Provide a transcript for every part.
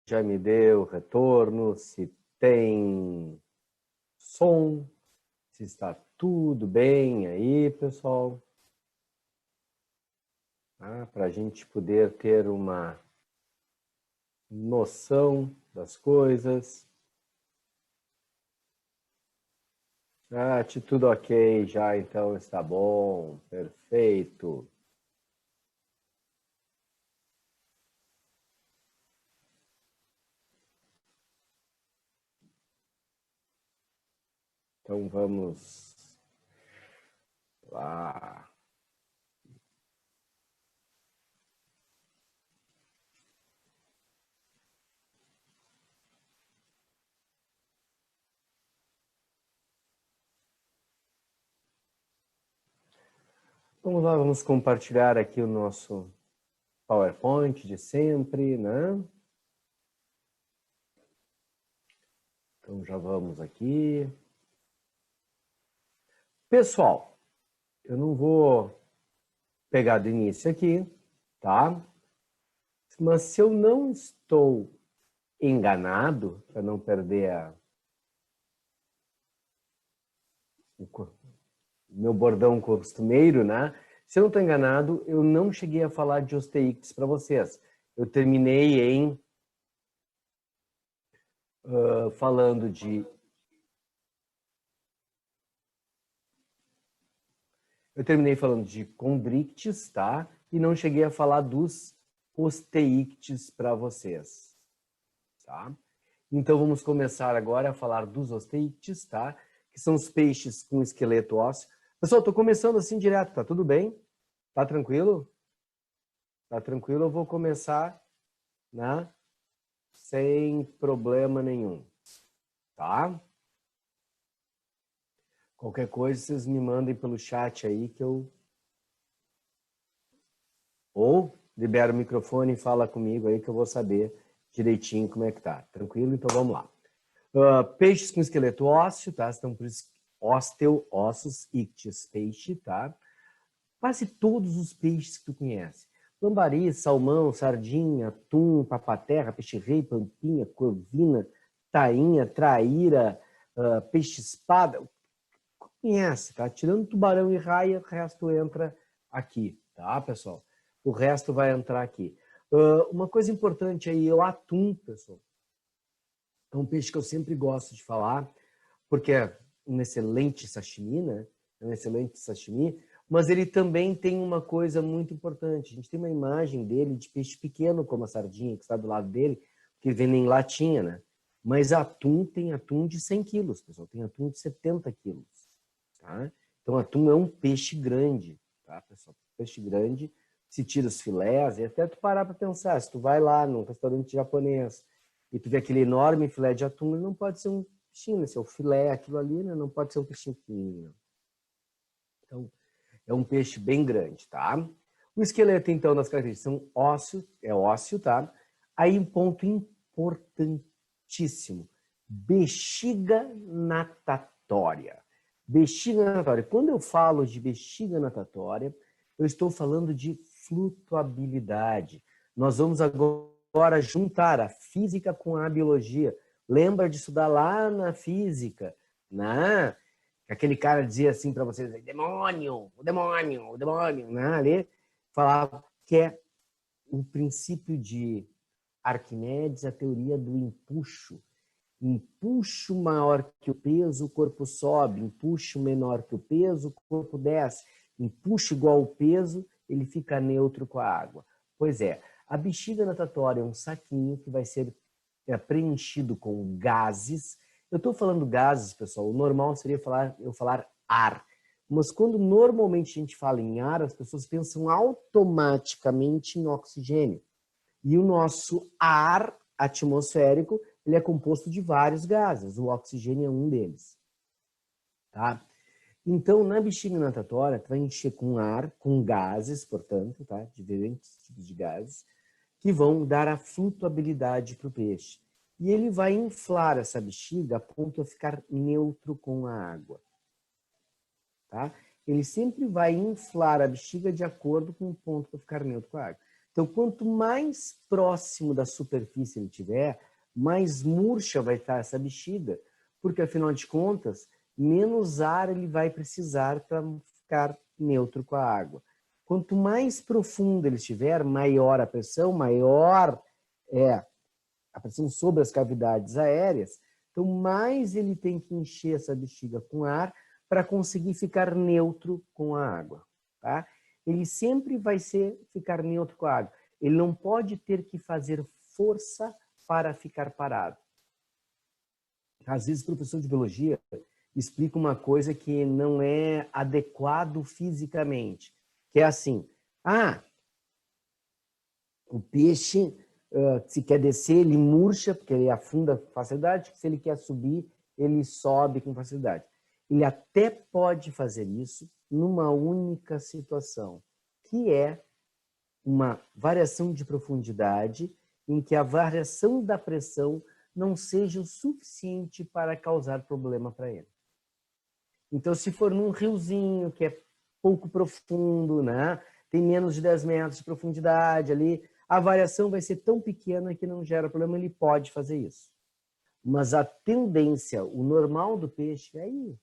já me deu retorno, se tem som, se está tudo bem aí, pessoal. Para a gente poder ter uma noção das coisas. Tudo ok já, então está bom, perfeito. Então vamos lá. Vamos lá, vamos compartilhar aqui o nosso PowerPoint de sempre, né? Então já vamos aqui. Pessoal, eu não vou pegar do início aqui, tá? Mas se eu não estou enganado, para não perder o meu bordão costumeiro, né? Se eu não estou enganado, eu não cheguei a falar de osteíctes para vocês. Eu terminei falando de... Eu terminei falando de condrictes, tá? E não cheguei a falar dos osteíctes para vocês, tá? Então vamos começar agora a falar dos osteíctes, tá? Que são os peixes com esqueleto ósseo. Pessoal, estou começando assim direto, tá tudo bem? Tá tranquilo? Tá tranquilo? Eu vou começar, né? Sem problema nenhum, tá? Qualquer coisa vocês me mandem pelo chat aí que eu... Ou libera o microfone e fala comigo aí que eu vou saber direitinho como é que tá. Tranquilo? Então vamos lá. Peixes com esqueleto ósseo, tá? Estão por ósteo, ossos, ictis, peixe, tá? Quase todos os peixes que tu conhece. Lambari, salmão, sardinha, atum, papaterra, peixe-rei, pampinha, corvina, tainha, traíra, peixe-espada. Conhece, tá? Tirando tubarão e raia, o resto entra aqui, tá, pessoal? O resto vai entrar aqui. Uma coisa importante aí, o atum, pessoal. É um peixe que eu sempre gosto de falar, porque é um excelente sashimi, né? É um excelente sashimi, mas ele também tem uma coisa muito importante. A gente tem uma imagem dele de peixe pequeno, como a sardinha, que está do lado dele, que vem em latinha, né? Mas atum tem atum de 100 quilos, pessoal. Tem atum de 70 quilos, tá? Então, atum é um peixe grande, tá, pessoal? Peixe grande, se tira os filés, e até tu parar para pensar, se tu vai lá num restaurante japonês e tu vê aquele enorme filé de atum, ele não pode ser um peixinho, né? Se é o filé, aquilo ali, né? Não pode ser um peixinho pequenininho. Então, é um peixe bem grande, tá? O esqueleto, então, das características são ósseo, tá? Aí um ponto importantíssimo, bexiga natatória. Bexiga natatória. Quando eu falo de bexiga natatória, eu estou falando de flutuabilidade. Nós vamos agora juntar a física com a biologia. Lembra de estudar lá na física, né? Aquele cara dizia assim para vocês, demônio, o demônio, o demônio, né? Ali falava que é o princípio de Arquimedes, a teoria do empuxo. Empuxo maior que o peso, o corpo sobe. Empuxo menor que o peso, o corpo desce. Empuxo igual ao peso, ele fica neutro com a água. Pois é, a bexiga natatória é um saquinho que vai ser preenchido com gases. Eu estou falando gases, pessoal, o normal seria eu falar ar. Mas quando normalmente a gente fala em ar, as pessoas pensam automaticamente em oxigênio. E o nosso ar atmosférico, ele é composto de vários gases. O oxigênio é um deles. Tá? Então, na bexiga natatória, tu vai encher com ar, com gases, portanto, tá? Diferentes tipos de gases, que vão dar a flutuabilidade para o peixe. E ele vai inflar essa bexiga a ponto de ficar neutro com a água. Tá? Ele sempre vai inflar a bexiga de acordo com o ponto para ficar neutro com a água. Então, quanto mais próximo da superfície ele tiver, mais murcha vai estar essa bexiga, porque, afinal de contas, menos ar ele vai precisar para ficar neutro com a água. Quanto mais profundo ele estiver, maior a pressão, maior é a pressão sobre as cavidades aéreas, então mais ele tem que encher essa bexiga com ar para conseguir ficar neutro com a água. Tá? Ele sempre vai ficar neutro com a água. Ele não pode ter que fazer força para ficar parado. Às vezes o professor de biologia explica uma coisa que não é adequado fisicamente, que é assim, o peixe, se quer descer, ele murcha, porque ele afunda com facilidade, se ele quer subir, ele sobe com facilidade. Ele até pode fazer isso numa única situação, que é uma variação de profundidade em que a variação da pressão não seja o suficiente para causar problema para ele. Então, se for num riozinho que é pouco profundo, né? Tem menos de 10 metros de profundidade ali, a variação vai ser tão pequena que não gera problema, ele pode fazer isso. Mas a tendência, o normal do peixe, aí,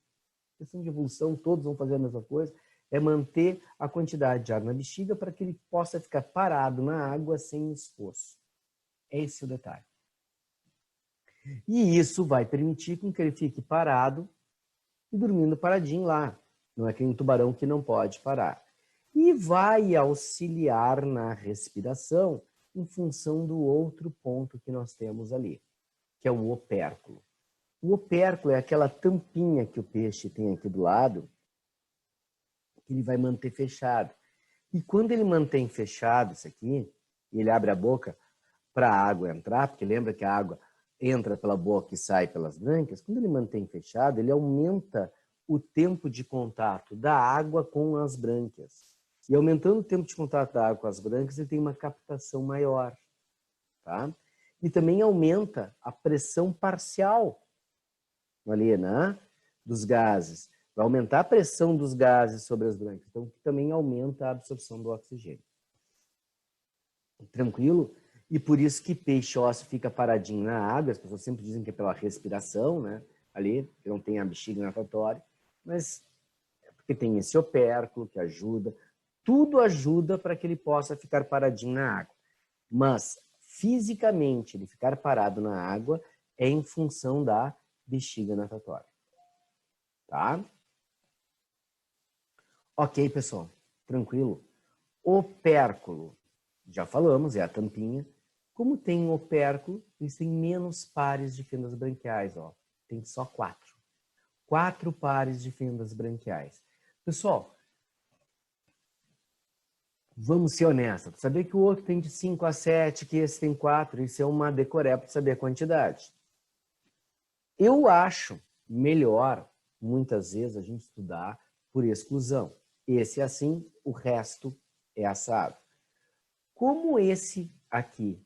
questão de evolução, todos vão fazer a mesma coisa, é manter a quantidade de ar na bexiga para que ele possa ficar parado na água sem esforço. Esse é o detalhe. E isso vai permitir com que ele fique parado e dormindo paradinho lá. Não é que nem um tubarão que não pode parar. E vai auxiliar na respiração em função do outro ponto que nós temos ali, que é o opérculo. O opérculo é aquela tampinha que o peixe tem aqui do lado, que ele vai manter fechado. E quando ele mantém fechado isso aqui, ele abre a boca para a água entrar, porque lembra que a água entra pela boca e sai pelas brânquias, quando ele mantém fechado, ele aumenta o tempo de contato da água com as brânquias. E aumentando o tempo de contato da água com as brânquias, ele tem uma captação maior. Tá? E também aumenta a pressão parcial ali, né? Dos gases. Vai aumentar a pressão dos gases sobre as brânquias, então também aumenta a absorção do oxigênio. Tranquilo? E por isso que peixe ósseo fica paradinho na água, as pessoas sempre dizem que é pela respiração, né? Ali, que não tem a bexiga natatória, mas é porque tem esse opérculo que ajuda, tudo ajuda para que ele possa ficar paradinho na água. Mas, fisicamente, ele ficar parado na água é em função da bexiga natatória. Tá? Ok, pessoal. Tranquilo. Opérculo. Já falamos, é a tampinha. Como tem opérculo, eles têm menos pares de fendas branquiais. Ó. Tem só 4. 4 pares de fendas branquiais. Pessoal, vamos ser honestos. Saber que o outro tem de 5 a 7, que esse tem 4, isso é uma decoreba para saber a quantidade. Eu acho melhor, muitas vezes, a gente estudar por exclusão. Esse é assim, o resto é assado. Como esse aqui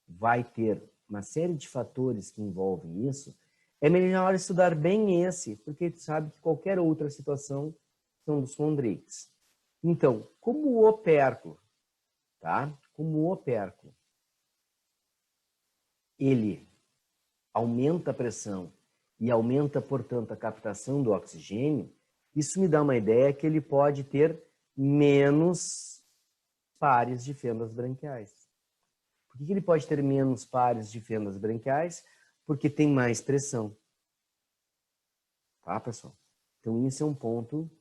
vai ter uma série de fatores que envolvem isso, é melhor estudar bem esse, porque tu sabe que qualquer outra situação são dos condrites. Então, como o opérculo, tá? Como o opérculo, ele aumenta a pressão e aumenta, portanto, a captação do oxigênio, isso me dá uma ideia que ele pode ter menos pares de fendas branquiais. Por que ele pode ter menos pares de fendas branquiais? Porque tem mais pressão. Tá, pessoal? Então, isso é um ponto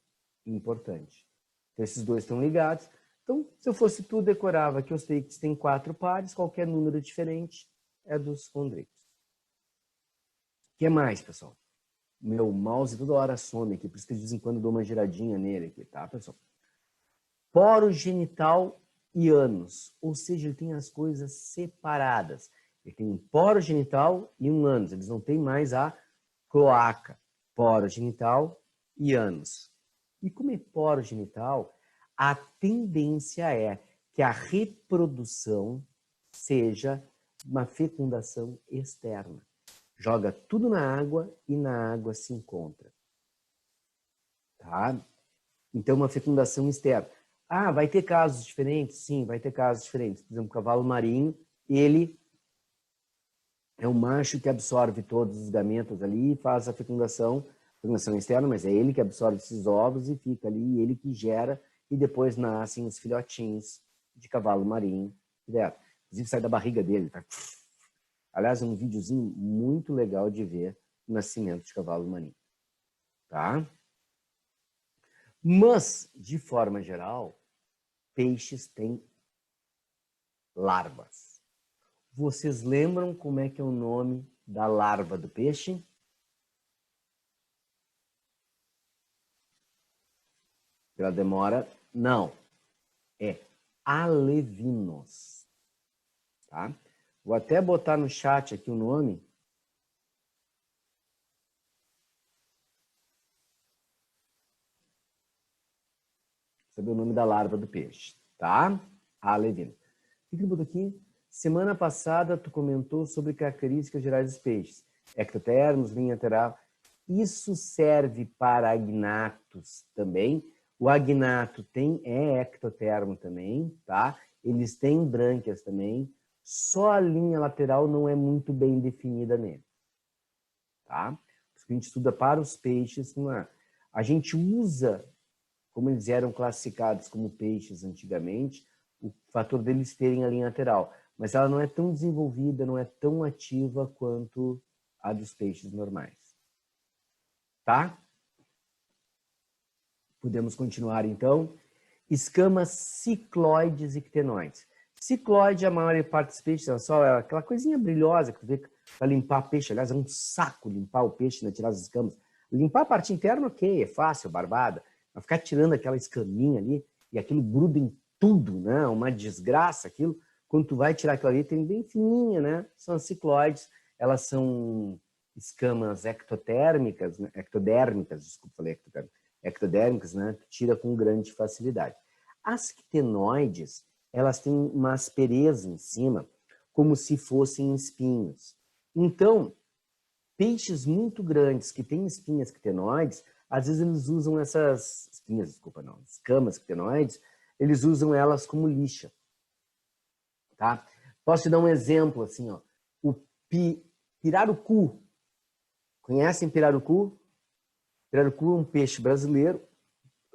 importante. Então, esses dois estão ligados. Então, se eu fosse tu, decorava que os teiques têm 4 pares, qualquer número diferente é dos condritos. O que mais, pessoal? Meu mouse toda hora some aqui, por isso que de vez em quando eu dou uma giradinha nele aqui, tá, pessoal? Poro genital e ânus, ou seja, ele tem as coisas separadas. Ele tem um poro genital e um ânus, eles não têm mais a cloaca. Poro genital e ânus. E como é poro genital, a tendência é que a reprodução seja uma fecundação externa. Joga tudo na água e na água se encontra. Tá? Então, uma fecundação externa. Ah, vai ter casos diferentes? Sim, vai ter casos diferentes. Por exemplo, o cavalo marinho, ele é um macho que absorve todos os gametas ali e faz a fecundação externa, mas é ele que absorve esses ovos e fica ali, ele que gera, e depois nascem os filhotinhos de cavalo marinho direto. Inclusive sai da barriga dele, tá? Aliás, é um videozinho muito legal de ver o nascimento de cavalo marinho, tá? Mas, de forma geral, peixes têm larvas. Vocês lembram como é que é o nome da larva do peixe? Pela demora, não. É alevinos. Tá? Vou até botar no chat aqui o nome. Saber o nome da larva do peixe, tá? Alevino. O que ele botou aqui? Semana passada tu comentou sobre características gerais dos peixes. Ectotermos, linha lateral. Isso serve para agnatos também. O agnato é ectotermo também, tá? Eles têm brânquias também. Só a linha lateral não é muito bem definida nele, tá? Porque a gente estuda para os peixes, não é? A gente usa, como eles eram classificados como peixes antigamente, o fator deles terem a linha lateral. Mas ela não é tão desenvolvida, não é tão ativa quanto a dos peixes normais. Tá? Podemos continuar, então. Escamas cicloides e ctenoides. Cicloide, a maior parte dos peixes, é aquela coisinha brilhosa que tu vê para limpar peixe. Aliás, é um saco limpar o peixe, né? Tirar as escamas. Limpar a parte interna, ok, é fácil, barbada. Mas ficar tirando aquela escaminha ali e aquilo gruda em tudo, né? Uma desgraça aquilo. Quando tu vai tirar aquilo ali, tem bem fininha, né? São as cicloides. Elas são escamas ectotérmicas, né? Ectodérmicas, desculpa, falei ectodérmicas, né? Que tira com grande facilidade. As ctenoides, elas têm uma aspereza em cima, como se fossem espinhos. Então, peixes muito grandes que têm espinhas ctenoides, às vezes eles usam essas espinhas, desculpa, não, escamas ctenoides, eles usam elas como lixa, tá? Posso te dar um exemplo assim, ó. O pirarucu. Conhecem pirarucu? Pirarucu é um peixe brasileiro,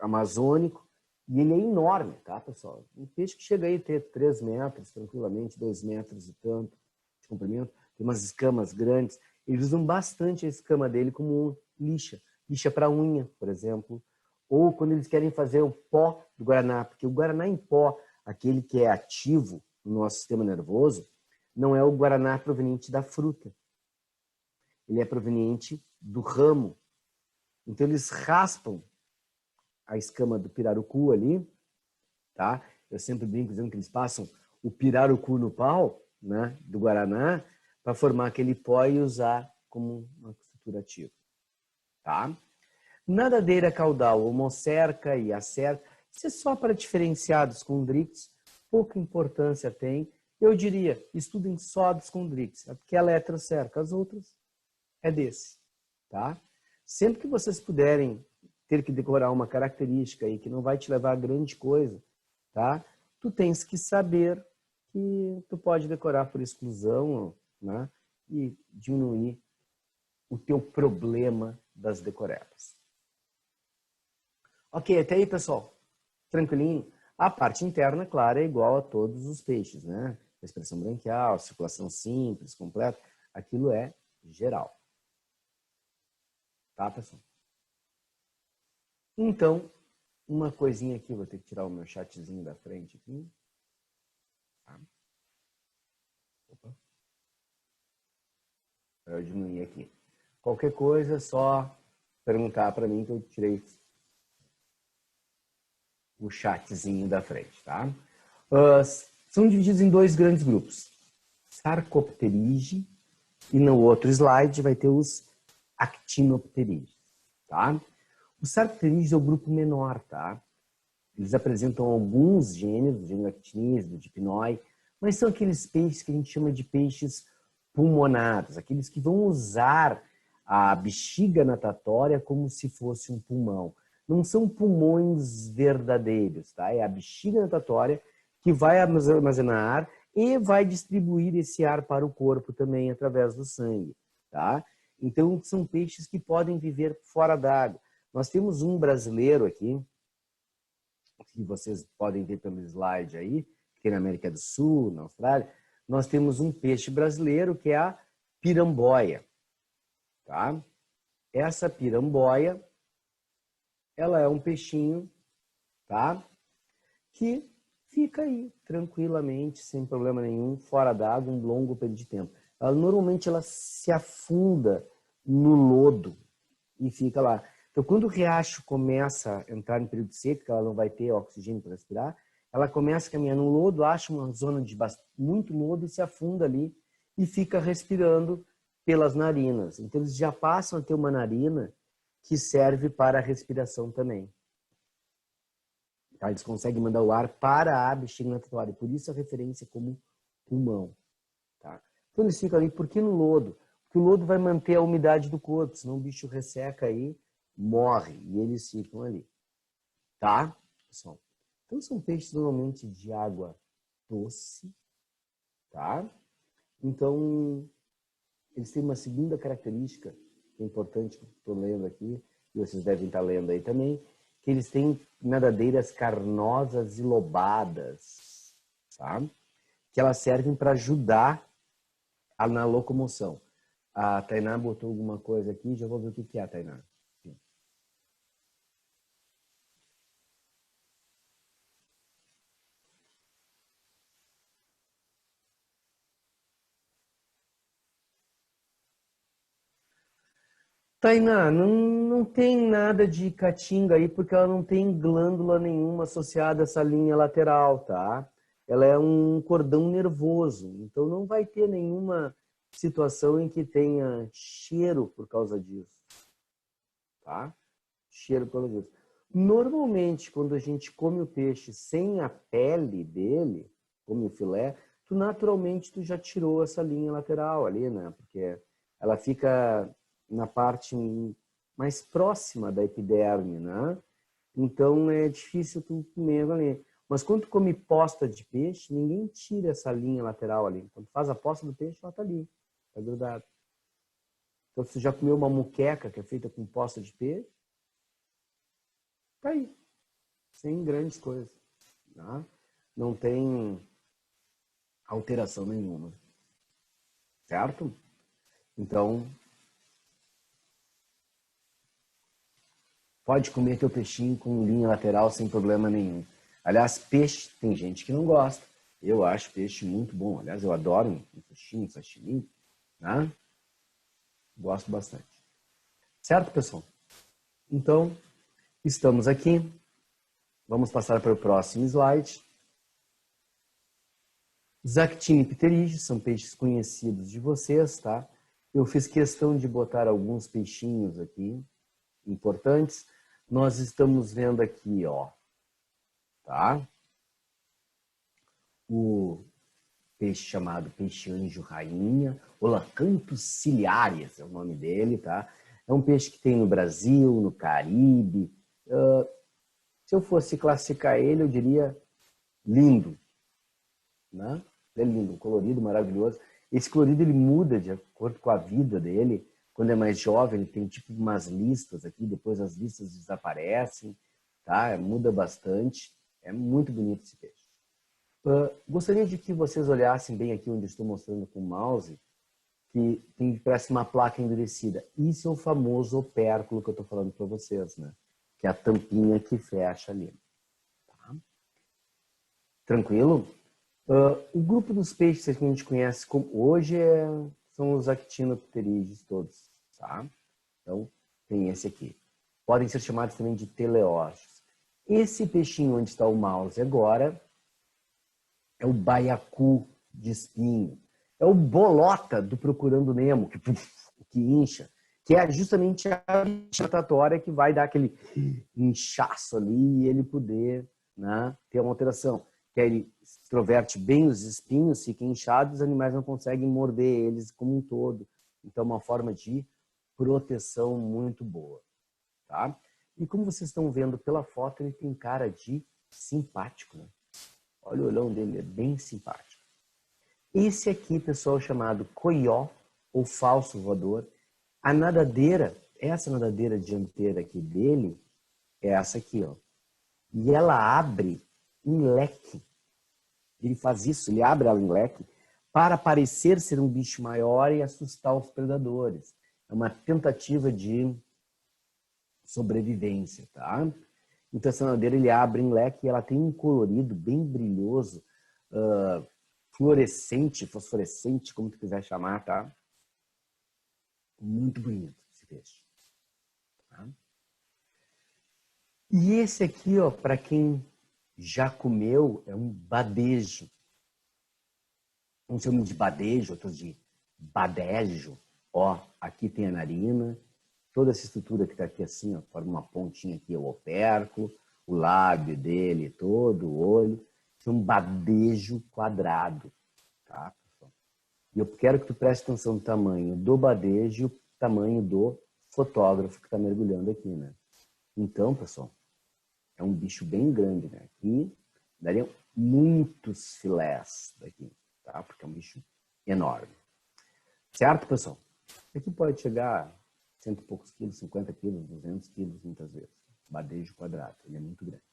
amazônico, e ele é enorme, tá, pessoal? Um peixe que chega aí a ter 3 metros, tranquilamente, 2 metros e tanto de comprimento, tem umas escamas grandes. Eles usam bastante a escama dele como lixa. Lixa para unha, por exemplo. Ou quando eles querem fazer o pó do guaraná, porque o guaraná em pó, aquele que é ativo no nosso sistema nervoso, não é o guaraná proveniente da fruta. Ele é proveniente do ramo. Então eles raspam a escama do pirarucu ali, tá? Eu sempre brinco dizendo que eles passam o pirarucu no pau, né, do guaraná, para formar aquele pó e usar como uma estrutura ativa, tá? Nadadeira caudal, homocerca e acerca, isso é só para diferenciados condrictos, pouca importância tem. Eu diria, estudem só dos condrictos, porque ela é heterocerca, as outras é desse, tá? Sempre que vocês puderem ter que decorar uma característica aí que não vai te levar a grande coisa, tá? Tu tens que saber que tu pode decorar por exclusão, né? E diminuir o teu problema das decoretas. Ok, até aí, pessoal. Tranquilinho? A parte interna, claro, é igual a todos os peixes, né? Expressão branquial, circulação simples, completa. Aquilo é geral. Tá, pessoal? Então, uma coisinha aqui, vou ter que tirar o meu chatzinho da frente aqui. Tá? Opa. Eu diminuir aqui. Qualquer coisa, é só perguntar para mim que eu tirei o chatzinho da frente, tá? São divididos em 2 grandes grupos. Sarcopterige e no outro slide vai ter os actinopterige, tá? O Sarcopterige é o grupo menor, tá? Eles apresentam alguns gêneros, o gênero actinis, do dipnoi, mas são aqueles peixes que a gente chama de peixes pulmonados, aqueles que vão usar a bexiga natatória como se fosse um pulmão. não são pulmões verdadeiros, tá? É a bexiga natatória que vai armazenar ar e vai distribuir esse ar para o corpo também através do sangue, tá? Então, são peixes que podem viver fora d'água. Nós temos um brasileiro aqui, que vocês podem ver pelo slide aí, que na América do Sul, na Austrália, nós temos um peixe brasileiro que é a piramboia, tá? Essa piramboia, ela é um peixinho, tá? Que fica aí tranquilamente, sem problema nenhum, fora d'água, um longo período de tempo. Normalmente ela se afunda no lodo e fica lá. Então, quando o riacho começa a entrar em período seco, que ela não vai ter oxigênio para respirar, ela começa a caminhar no lodo, acha uma zona de muito lodo e se afunda ali e fica respirando pelas narinas. Então, eles já passam a ter uma narina que serve para a respiração também. Tá? Eles conseguem mandar o ar para a bexiga natatória, por isso a referência como pulmão. Tá? Então, eles ficam ali, por que no lodo? Porque o lodo vai manter a umidade do corpo, senão o bicho resseca aí, morre, e eles ficam ali. Tá, pessoal? Então, são peixes normalmente de água doce, tá? Então, eles têm uma segunda característica, que é importante, que estou lendo aqui, e vocês devem estar lendo aí também, que eles têm nadadeiras carnosas e lobadas, tá? Que elas servem para ajudar na locomoção. A Tainá botou alguma coisa aqui, já vou ver o que é, Tainá. Tainá, não tem nada de caatinga aí, porque ela não tem glândula nenhuma associada a essa linha lateral, tá? Ela é um cordão nervoso, então não vai ter nenhuma situação em que tenha cheiro por causa disso, tá? Cheiro por causa disso. Normalmente, quando a gente come o peixe sem a pele dele, come o filé, naturalmente tu já tirou essa linha lateral ali, né? Porque ela fica na parte mais próxima da epiderme, né? Então é difícil tu comer ali. Mas quando tu come posta de peixe, ninguém tira essa linha lateral ali. Quando tu faz a posta do peixe, ela tá ali, tá grudada. Então se tu já comeu uma muqueca que é feita com posta de peixe, tá aí, sem grandes coisas, tá? Não tem alteração nenhuma, certo? Então, pode comer teu peixinho com linha lateral sem problema nenhum. Aliás, peixe, tem gente que não gosta. Eu acho peixe muito bom. Aliás, eu adoro um peixinho, um sashimi, né? Gosto bastante. Certo, pessoal? Então, estamos aqui. Vamos passar para o próximo slide. Zactine e pterígio são peixes conhecidos de vocês, tá? Eu fiz questão de botar alguns peixinhos aqui, importantes. Nós estamos vendo aqui, ó, tá? O peixe chamado peixe-anjo rainha, Olacanthus ciliaris é o nome dele, tá? É um peixe que tem no Brasil, no Caribe. Se eu fosse classificar ele, eu diria lindo, né? É lindo, colorido, maravilhoso. Esse colorido ele muda de acordo com a vida dele. Quando é mais jovem, ele tem tipo umas listas aqui, depois as listas desaparecem, tá? Muda bastante. É muito bonito esse peixe. Gostaria de que vocês olhassem bem aqui onde estou mostrando com o mouse, que parece uma placa endurecida. Isso é o famoso opérculo que eu estou falando para vocês, né? Que é a tampinha que fecha ali. Tá? Tranquilo? O grupo dos peixes que a gente conhece como hoje são os actinopterídeos todos, tá? Então, tem esse aqui. Podem ser chamados também de teleósteos. Esse peixinho onde está o mouse agora é o baiacu de espinho. É o bolota do Procurando Nemo, que incha, que é justamente a natatória que vai dar aquele inchaço ali e ele poder, né, ter uma alteração. Que ele extroverte bem os espinhos, fica inchado, os animais não conseguem morder eles como um todo. Então, é uma forma de proteção muito boa. Tá? E como vocês estão vendo pela foto, ele tem cara de simpático, né? Olha o olhão dele, é bem simpático. Esse aqui, pessoal, é chamado coió, ou falso voador. A nadadeira, essa nadadeira dianteira aqui dele, é essa aqui, ó. E ela abre um leque. Ele faz isso, ele abre ela em leque para parecer ser um bicho maior e assustar os predadores. É uma tentativa de sobrevivência, tá? Então, essa nadadeira, ele abre em leque e ela tem um colorido bem brilhoso, fluorescente, fosforescente, como tu quiser chamar, tá? Muito bonito esse peixe. Tá? E esse aqui, ó, para quem já comeu, é um badejo. Uns chamam de badejo, outros de badejo. Ó, aqui tem a narina, toda essa estrutura que está aqui assim, ó, forma uma pontinha aqui, o opérculo, o lábio dele todo, o olho. Isso é um badejo quadrado, tá, pessoal? E eu quero que tu preste atenção no tamanho do badejo e o tamanho do fotógrafo que está mergulhando aqui, né? Então, pessoal, é um bicho bem grande, né? Aqui dariam muitos filés daqui, tá? Porque é um bicho enorme. Certo, pessoal? Aqui pode chegar a 100 e poucos quilos, 50 quilos, 200 quilos, muitas vezes. Badejo quadrado, ele é muito grande.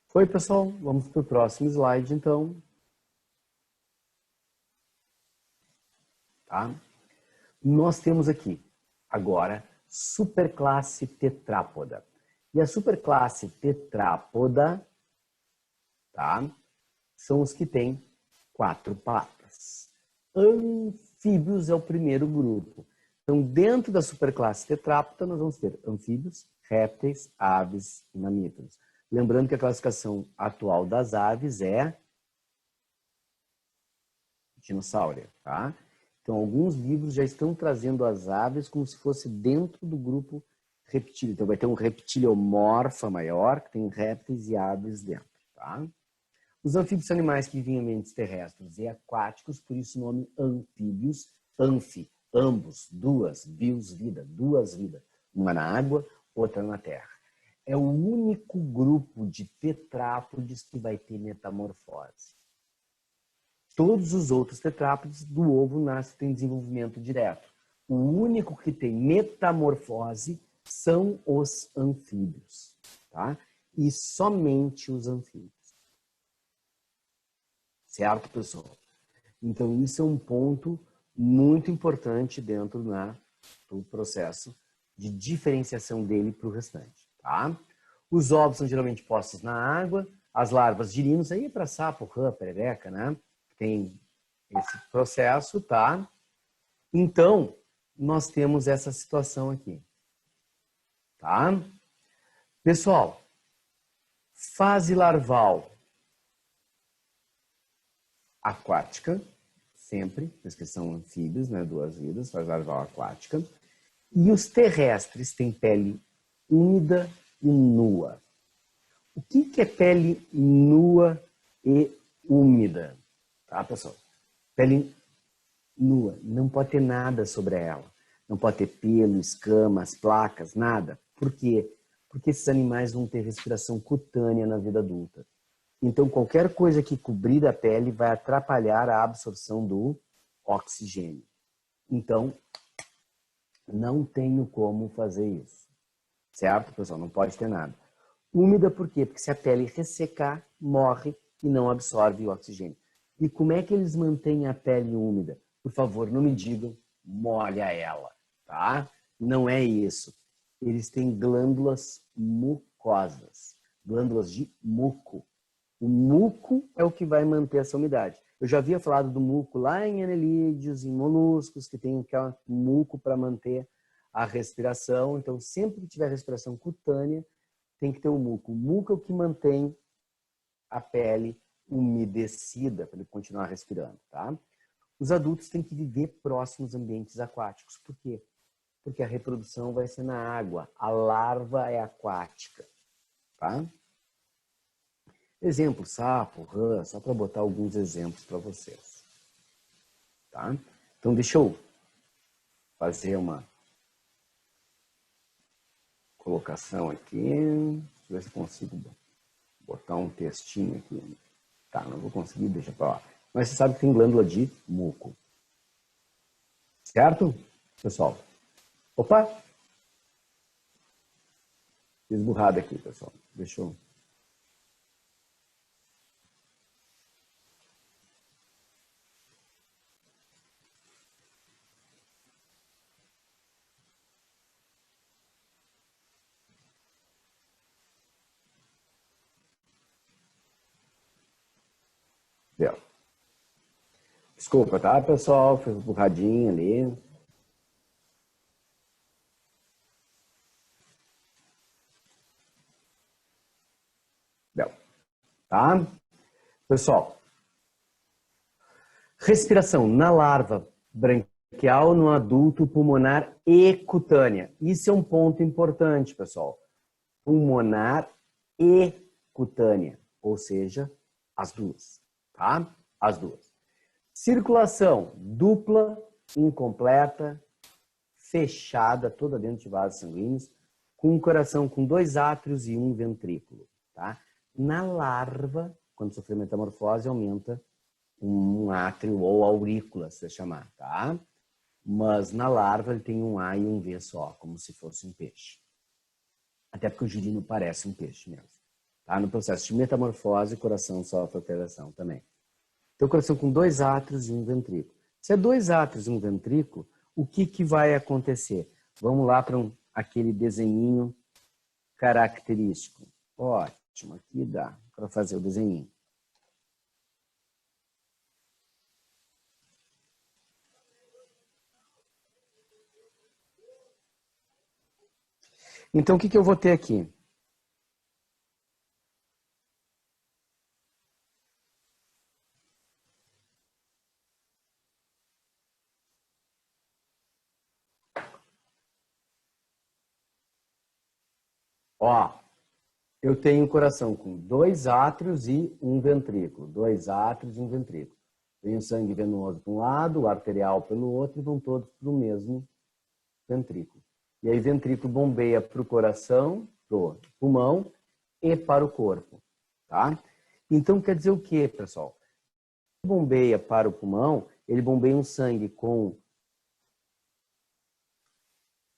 Foi, pessoal? Vamos para o próximo slide, então. Tá? Nós temos aqui, agora, superclasse tetrápoda. E a superclasse tetrápoda, tá? São os que têm 4 patas. Anfíbios é o primeiro grupo. Então, dentro da superclasse tetrápoda, nós vamos ter anfíbios, répteis, aves e mamíferos. Lembrando que a classificação atual das aves é dinossauro, tá? Então, alguns livros já estão trazendo as aves como se fosse dentro do grupo reptíleo. Então, vai ter um reptiliomorfa maior, que tem répteis e aves dentro, tá? Os anfíbios são animais que vivem em ambientes terrestres e aquáticos, por isso o nome anfíbios, anfi, ambos, duas, bios, vida, duas vidas, uma na água, outra na terra. É o único grupo de tetrápodes que vai ter metamorfose. Todos os outros tetrápodes do ovo nascem em desenvolvimento direto. O único que tem metamorfose são os anfíbios, tá? E somente os anfíbios. Certo, pessoal? Então, isso é um ponto muito importante dentro do processo de diferenciação dele para o restante, tá? Os ovos são geralmente postos na água, as larvas girinos, aí é para sapo, rã, perereca, né? Tem esse processo, tá? Então, nós temos essa situação aqui, tá? Pessoal, fase larval aquática, sempre, porque são anfíbios, né? Duas vidas, fase larval aquática. E os terrestres têm pele úmida e nua. O que é pele nua e úmida? Tá, pessoal? Pele nua, não pode ter nada sobre ela. Não pode ter pelo, escamas, placas, nada. Por quê? Porque esses animais vão ter respiração cutânea na vida adulta. Então, qualquer coisa que cobrir a pele vai atrapalhar a absorção do oxigênio. Então, não tenho como fazer isso. Certo, pessoal? Não pode ter nada. Úmida por quê? Porque se a pele ressecar, morre e não absorve o oxigênio. E como é que eles mantêm a pele úmida? Por favor, não me digam, molha ela, tá? Não é isso. Eles têm glândulas mucosas, glândulas de muco. O muco é o que vai manter essa umidade. Eu já havia falado do muco lá em anelídeos, em moluscos, que tem aquele muco para manter a respiração. Então, sempre que tiver respiração cutânea, tem que ter o muco. O muco é o que mantém a pele umedecida para ele continuar respirando, tá? Os adultos têm que viver próximos ambientes aquáticos. Por quê? Porque a reprodução vai ser na água. A larva é aquática, tá? Exemplo, sapo, rã, só para botar alguns exemplos para vocês. Tá? Então, deixa eu fazer uma colocação aqui. Deixa eu ver se eu consigo botar um textinho aqui. Tá, não vou conseguir, deixa pra lá. Mas você sabe que tem glândula de muco. Certo, pessoal? Opa! Fiz burrada aqui, pessoal. Deixa eu... Deu. Desculpa, tá, pessoal? Fiz burradinha ali. Deu. Tá? Pessoal, respiração na larva branquial no adulto pulmonar e cutânea. Isso é um ponto importante, pessoal. Pulmonar e cutânea, ou seja, as duas, tá? As duas. Circulação dupla, incompleta, fechada, toda dentro de vasos sanguíneos, com um coração com 2 átrios e 1 ventrículo, tá? Na larva, quando sofrer metamorfose, aumenta um átrio ou aurícula, se chamar, tá? Mas na larva ele tem um A e um V só, como se fosse um peixe. Até porque o girino parece um peixe mesmo. Tá? No processo de metamorfose, o coração sofre alteração também. Então, o coração com 2 átrios e 1 ventrículo. Se é 2 átrios e 1 ventrículo, o que vai acontecer? Vamos lá para aquele desenhinho característico. Ótimo, aqui dá para fazer o desenhinho. Então, o que eu vou ter aqui? Ó, eu tenho um coração com 2 átrios e 1 ventrículo. 2 átrios e 1 ventrículo. Tem o sangue venoso para um lado, o arterial pelo outro, e vão todos para o mesmo ventrículo. E aí, ventrículo bombeia para o coração, para o pulmão e para o corpo, tá? Então, quer dizer o quê, pessoal? Bombeia para o pulmão, ele bombeia um sangue com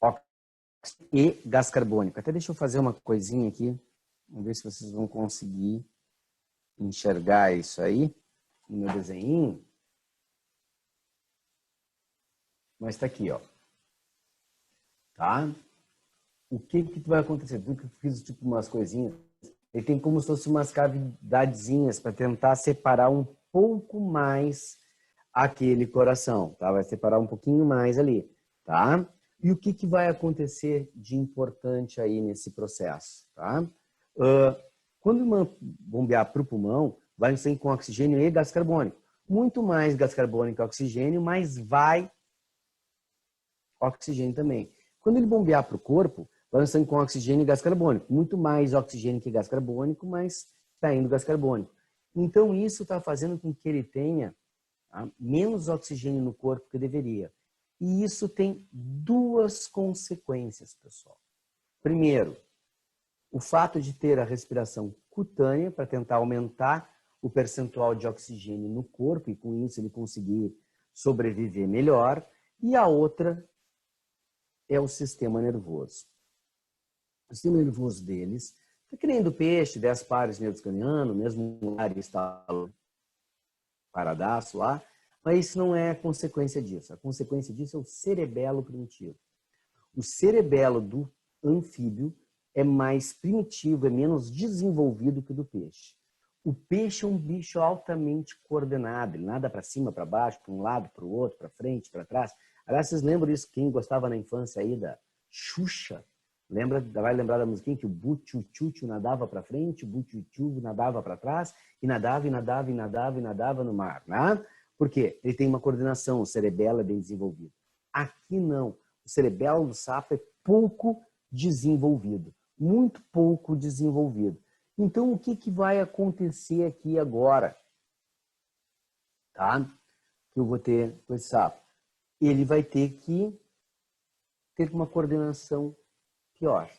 óxido e gás carbônico. Até deixa eu fazer uma coisinha aqui. Vamos ver se vocês vão conseguir enxergar isso aí no meu desenho. Mas está aqui, ó. Tá? O que vai acontecer? Viu que eu fiz tipo umas coisinhas? Ele tem como se fosse umas cavidadezinhas para tentar separar um pouco mais aquele coração, tá? Vai separar um pouquinho mais ali, tá? E o que vai acontecer de importante aí nesse processo, tá? Quando bombear para o pulmão, vai ser com oxigênio e gás carbônico. Muito mais gás carbônico que oxigênio, mas vai oxigênio também. Quando ele bombear para o corpo, vai sangue com oxigênio e gás carbônico. Muito mais oxigênio que gás carbônico, mas está indo gás carbônico. Então, isso está fazendo com que ele tenha menos oxigênio no corpo que deveria. E isso tem 2 consequências, pessoal. Primeiro, o fato de ter a respiração cutânea para tentar aumentar o percentual de oxigênio no corpo e com isso ele conseguir sobreviver melhor. E a outra é o sistema nervoso. O sistema nervoso deles está que nem do peixe, 10 pares de nervos cranianos, mesmo um ar está paradaço lá, mas isso não é a consequência disso. A consequência disso é o cerebelo primitivo. O cerebelo do anfíbio é mais primitivo, é menos desenvolvido que o do peixe. O peixe é um bicho altamente coordenado, ele nada para cima, para baixo, para um lado, para o outro, para frente, para trás. Aliás, vocês lembram disso? Quem gostava na infância aí da Xuxa? Vai lembrar da musiquinha que o Buchuchuchu nadava para frente, o Buchuchu nadava para trás, e nadava, e nadava, e nadava, e nadava no mar, né? Por quê? Ele tem uma coordenação, o cerebelo é bem desenvolvido. Aqui não. O cerebelo do sapo é pouco desenvolvido, muito pouco desenvolvido. Então, o que vai acontecer aqui agora? Tá? Que eu vou ter com esse sapo. Ele vai ter que ter uma coordenação pior.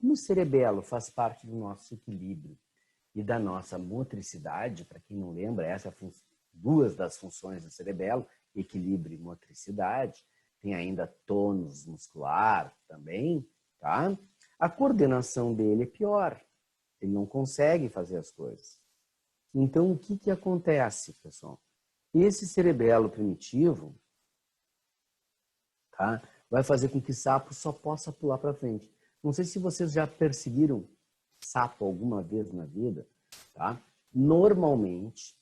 Como o cerebelo faz parte do nosso equilíbrio e da nossa motricidade, para quem não lembra, duas das funções do cerebelo, equilíbrio e motricidade, tem ainda tônus muscular também, tá? A coordenação dele é pior. Ele não consegue fazer as coisas. Então, o que acontece, pessoal? Esse cerebelo primitivo, tá? Vai fazer com que sapo só possa pular para frente. Não sei se vocês já perseguiram sapo alguma vez na vida, tá? Normalmente,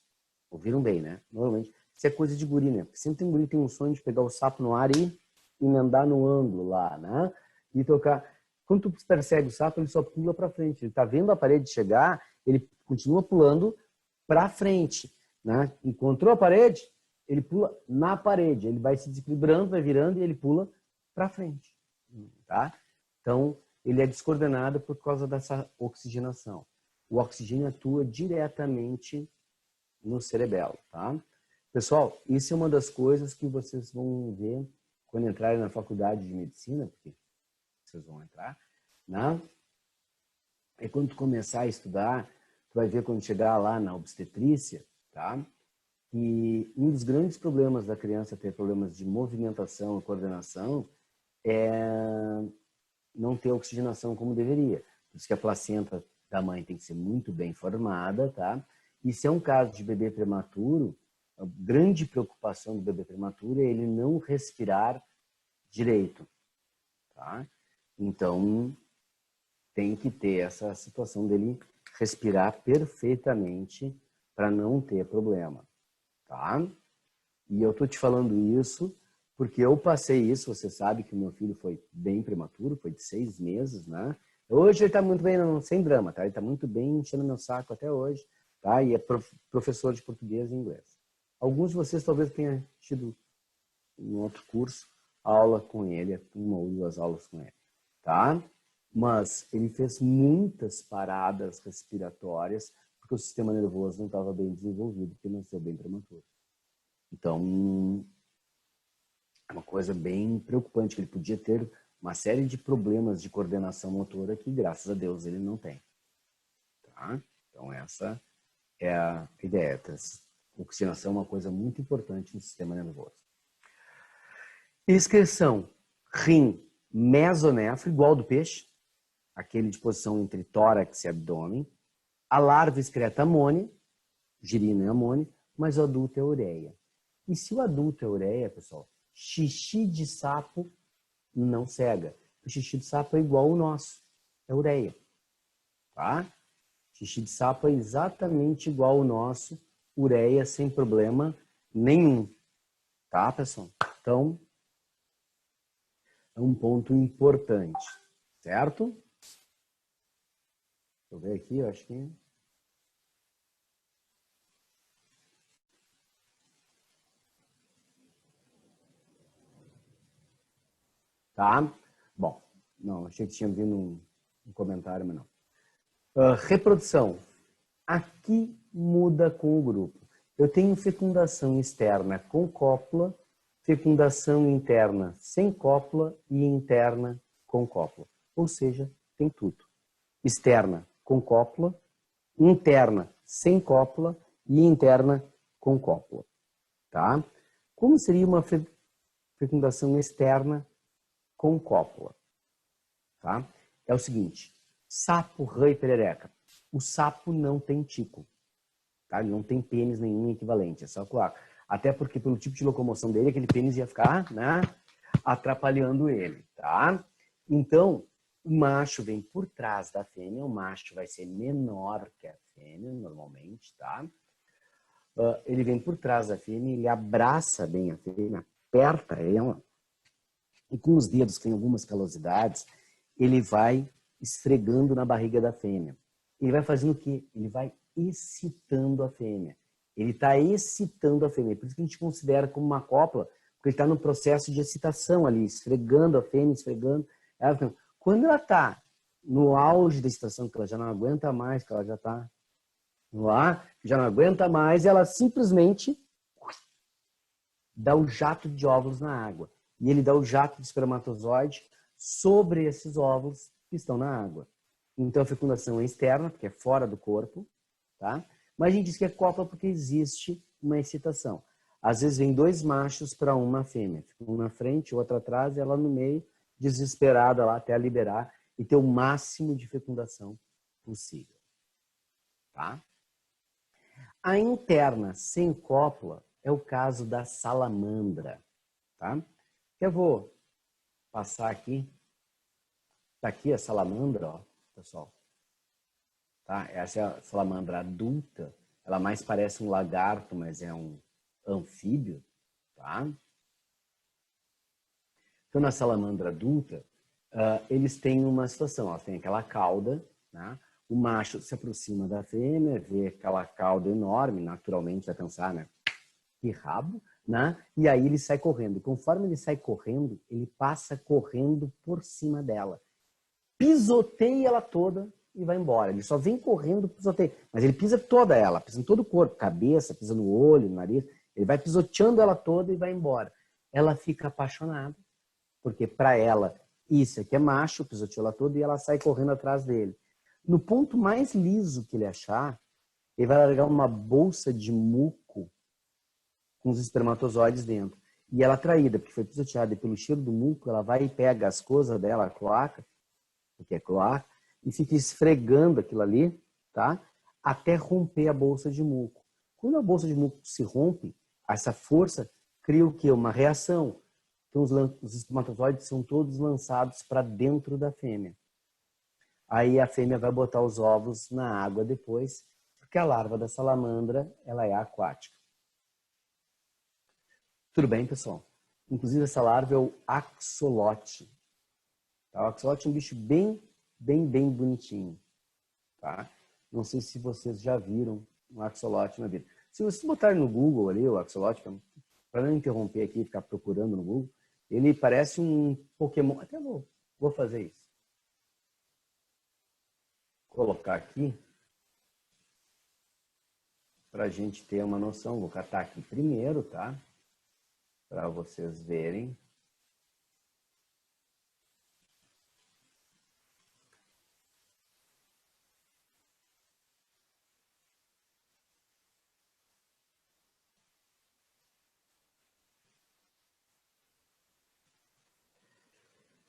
ouviram bem, né? Normalmente, isso é coisa de guri, né? Porque sempre tem um guri que tem um sonho de pegar o sapo no ar e emendar no ângulo lá, né? E tocar. Quando tu persegue o sapo, ele só pula para frente. Ele tá vendo a parede chegar, ele continua pulando para frente, né? Encontrou a parede, ele pula na parede. Ele vai se desequilibrando, vai virando e ele pula para frente, tá? Então, ele é descoordenado por causa dessa oxigenação. O oxigênio atua diretamente no cerebelo, tá? Pessoal, isso é uma das coisas que vocês vão ver quando entrarem na faculdade de medicina, porque vocês vão entrar, né? E quando tu começar a estudar, tu vai ver quando chegar lá na obstetrícia, tá? E um dos grandes problemas da criança ter problemas de movimentação e coordenação é não ter oxigenação como deveria. Por isso que a placenta da mãe tem que ser muito bem formada, tá? E se é um caso de bebê prematuro, a grande preocupação do bebê prematuro é ele não respirar direito, tá? Então, tem que ter essa situação dele respirar perfeitamente para não ter problema, tá? E eu tô te falando isso porque eu passei isso. Você sabe que o meu filho foi bem prematuro, foi de 6 meses, né? Hoje ele tá muito bem, não, sem drama, tá? Ele tá muito bem, enchendo meu saco até hoje, tá? E é professor de português e inglês. Alguns de vocês talvez tenham tido um outro curso, aula com ele, uma ou duas aulas com ele, tá? Mas ele fez muitas paradas respiratórias porque o sistema nervoso não estava bem desenvolvido, porque nasceu bem prematuro. Então, é uma coisa bem preocupante, que ele podia ter uma série de problemas de coordenação motora que, graças a Deus, ele não tem. Tá? Então, essa é a ideia. A oxigenação é uma coisa muito importante no sistema nervoso. Excreção, rim mesonéfro, igual do peixe, aquele de posição entre tórax e abdômen. A larva excreta amônia, girina e amônia, mas o adulto é ureia. E se o adulto é ureia, pessoal, xixi de sapo não cega. O xixi de sapo é igual ao nosso, é ureia. Tá? Xixi de sapo é exatamente igual ao nosso, ureia sem problema nenhum. Tá, pessoal? Então, é um ponto importante, certo? Deixa eu ver aqui, eu acho que... Tá? Bom, não, achei que tinha vindo um comentário, mas não. Reprodução. Aqui muda com o grupo. Eu tenho fecundação externa com cópula, fecundação interna sem cópula e interna com cópula. Ou seja, tem tudo. Externa com cópula, interna sem cópula e interna com cópula. Tá? Como seria uma fecundação externa com cópula? Tá? É o seguinte, sapo, rã e perereca. O sapo não tem tico. Tá? Ele não tem pênis nenhum equivalente, é só cloaca. Até porque pelo tipo de locomoção dele, aquele pênis ia ficar, né, atrapalhando ele. Tá? Então, o macho vem por trás da fêmea, o macho vai ser menor que a fêmea, normalmente, tá? Ele vem por trás da fêmea, ele abraça bem a fêmea, aperta ela, e com os dedos, que tem algumas calosidades, ele vai esfregando na barriga da fêmea. Ele vai fazendo o quê? Ele vai excitando a fêmea. Ele está excitando a fêmea. Por isso que a gente considera como uma cópula, porque ele está no processo de excitação ali, esfregando a fêmea, esfregando. Quando ela está no auge da excitação, que ela já não aguenta mais, que ela já está no ar, já não aguenta mais, ela simplesmente dá o jato de óvulos na água. E ele dá o jato de espermatozoide sobre esses óvulos que estão na água. Então a fecundação é externa, porque é fora do corpo, tá? Mas a gente diz que é cópula porque existe uma excitação. Às vezes vem dois machos para uma fêmea, um na frente, outro atrás, e ela no meio, desesperada lá até a liberar e ter o máximo de fecundação possível, tá? A interna sem cópula é o caso da salamandra, tá? Eu vou passar aqui. Tá aqui a salamandra, ó, pessoal. Tá? Essa é a salamandra adulta. Ela mais parece um lagarto, mas é um anfíbio, tá? Então, na salamandra adulta, eles têm uma situação. Elas têm aquela cauda, né? O macho se aproxima da fêmea, vê aquela cauda enorme, naturalmente vai pensar, né? Que rabo, né? E aí ele sai correndo. Conforme ele sai correndo, ele passa correndo por cima dela. Pisoteia ela toda e vai embora. Ele só vem correndo, pisoteia. Mas ele pisa toda ela, pisa em todo o corpo, cabeça, pisa no olho, no nariz. Ele vai pisoteando ela toda e vai embora. Ela fica apaixonada, porque para ela, isso aqui é macho, pisoteou ela toda e ela sai correndo atrás dele. No ponto mais liso que ele achar, ele vai largar uma bolsa de muco com os espermatozoides dentro. E ela atraída, porque foi pisoteada, e pelo cheiro do muco, ela vai e pega as coisas dela, a cloaca, que é cloaca, e fica esfregando aquilo ali, tá? Até romper a bolsa de muco. Quando a bolsa de muco se rompe, essa força cria o quê? Uma reação. Então os espermatozoides são todos lançados para dentro da fêmea. Aí a fêmea vai botar os ovos na água depois, porque a larva da salamandra, ela é aquática. Tudo bem, pessoal? Inclusive essa larva é o axolote. O axolote é um bicho bem bonitinho, tá? Não sei se vocês já viram um axolote na vida. Se vocês botarem no Google ali o axolote, para não interromper aqui e ficar procurando no Google, ele parece um Pokémon. Até vou fazer isso. Vou colocar aqui para a gente ter uma noção. Vou catar aqui primeiro, tá? Para vocês verem.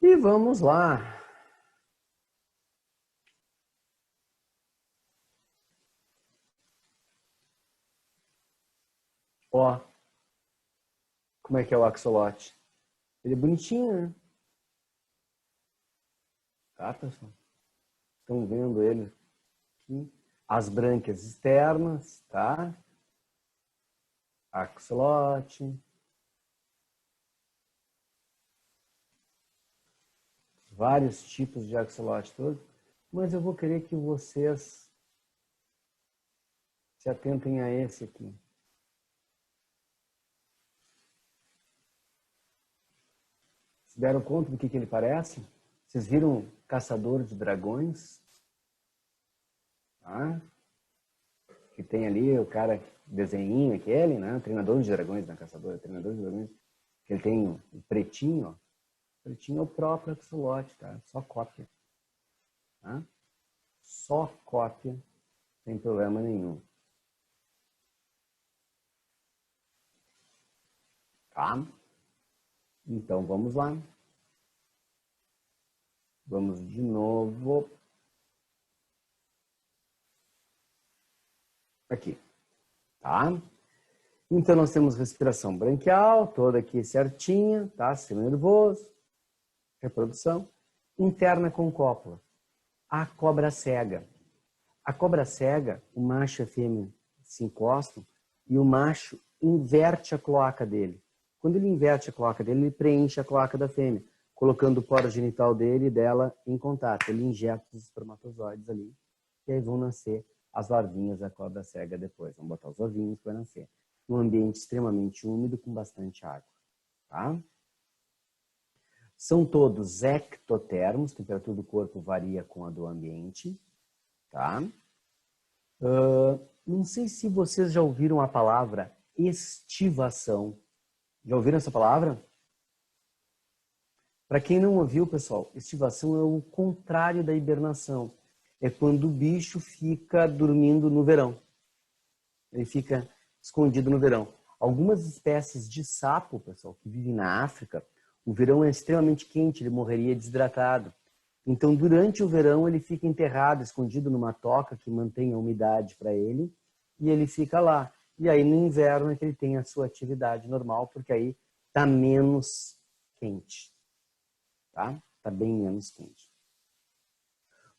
E vamos lá. Ó, como é que é o axolote? Ele é bonitinho, né? Tá, pessoal? Estão vendo ele aqui? As brânquias externas, tá? Axolote. Vários tipos de axolote todos. Mas eu vou querer que vocês se atentem a esse aqui. Se deram conta do que ele parece? Vocês viram Caçador de Dragões? Tá? Que tem ali o cara, desenhinho aquele, né? Treinador de dragões, não é caçador, é treinador de dragões. Que ele tem o pretinho, ó. O pretinho é o próprio axolote, tá? Só cópia. Tá? Só cópia, sem problema nenhum. Tá? Então, vamos lá. Vamos de novo. Aqui. Tá? Então, nós temos respiração branquial, toda aqui certinha, tá? Sistema nervoso, reprodução. Interna com cópula. A cobra cega. A cobra cega, o macho e a fêmea se encostam e o macho inverte a cloaca dele. Quando ele inverte a cloaca dele, ele preenche a cloaca da fêmea, colocando o poro genital dele e dela em contato. Ele injeta os espermatozoides ali e aí vão nascer as larvinhas da cobra cega depois. Vão botar os ovinhos para nascer. Num ambiente extremamente úmido com bastante água. Tá? São todos ectotermos, a temperatura do corpo varia com a do ambiente. Tá? Não sei se vocês já ouviram a palavra estivação. Já ouviram essa palavra? Para quem não ouviu, pessoal, estivação é o contrário da hibernação. é quando o bicho fica dormindo no verão. Ele fica escondido no verão. Algumas espécies de sapo, pessoal, que vivem na África, o verão é extremamente quente, ele morreria desidratado. Então, durante o verão, ele fica enterrado, escondido numa toca que mantém a umidade para ele, e ele fica lá. E aí, no inverno, é que ele tem a sua atividade normal, porque aí está menos quente. Tá? Está bem menos quente.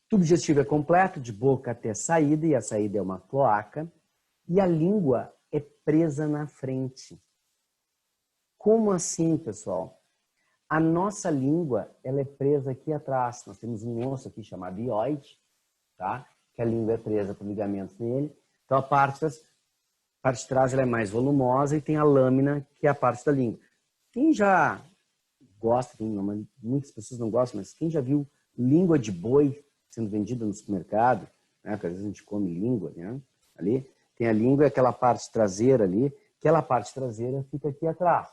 O tubo digestivo é completo, de boca até saída, e a saída é uma cloaca. E a língua é presa na frente. Como assim, pessoal? A nossa língua, ela é presa aqui atrás. Nós temos um osso aqui chamado hioide, tá? Que a língua é presa por ligamentos nele. Então, a parte de trás ela é mais volumosa e tem a lâmina, que é a parte da língua. Quem já gosta, muitas pessoas não gostam, mas quem já viu língua de boi sendo vendida no supermercado, né? Porque às vezes a gente come língua, né? Ali tem a língua e aquela parte traseira ali. Aquela parte traseira fica aqui atrás.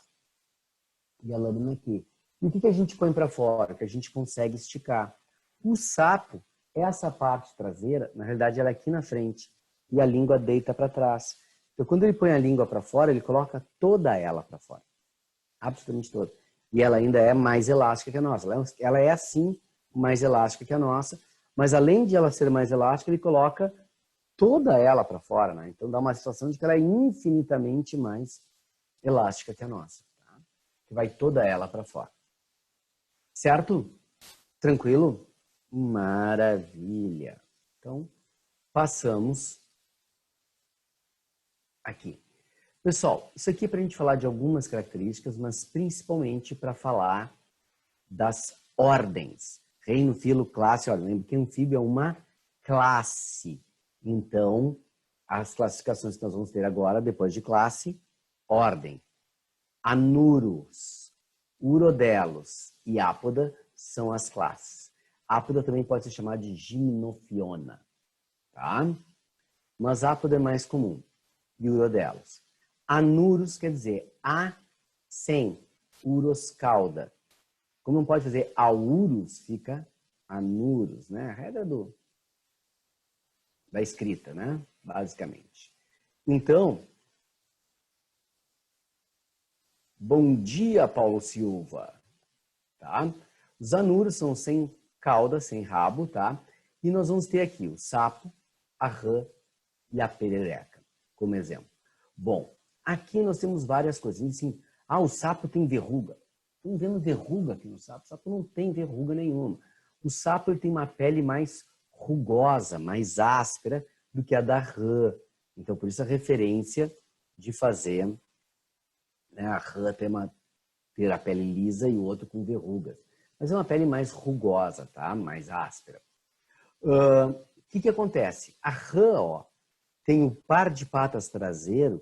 E a lâmina aqui. E o que a gente põe para fora? Que a gente consegue esticar. O sapo, essa parte traseira, na realidade ela é aqui na frente. E a língua deita para trás. Então quando ele põe a língua para fora, ele coloca toda ela para fora. Absolutamente toda. E ela ainda é mais elástica que a nossa. Ela é assim, mais elástica que a nossa. Mas além de ela ser mais elástica, ele coloca toda ela para fora, né? Então dá uma sensação de que ela é infinitamente mais elástica que a nossa. Tá? Que vai toda ela para fora. Certo? Tranquilo? Maravilha. Então, passamos aqui. Pessoal, isso aqui é para a gente falar de algumas características, mas principalmente para falar das ordens. Reino, filo, classe, ordem. Lembra que anfíbio é uma classe. Então, as classificações que nós vamos ter agora, depois de classe, ordem. Anuros, urodelos e ápoda são as classes. Ápoda também pode ser chamada de gimnofiona, tá? Mas ápoda é mais comum. E urodelos. Anuros quer dizer a sem, uros cauda. Como não pode fazer aurus, fica anuros, né? A regra da escrita, né? Basicamente. Então, bom dia, Paulo Silva. Tá? Os anuros são sem cauda, sem rabo, tá? E nós vamos ter aqui o sapo, a rã e a perereca, como exemplo. Bom, aqui nós temos várias coisas. Assim, o sapo tem verruga. Estão vendo verruga aqui no sapo? O sapo não tem verruga nenhuma. O sapo ele tem uma pele mais rugosa, mais áspera do que a da rã. Então, por isso a referência de fazer, né, a rã ter a pele lisa e o outro com verrugas. Mas é uma pele mais rugosa, tá? Mais áspera. O que acontece? A rã, ó, tem o par de patas traseiro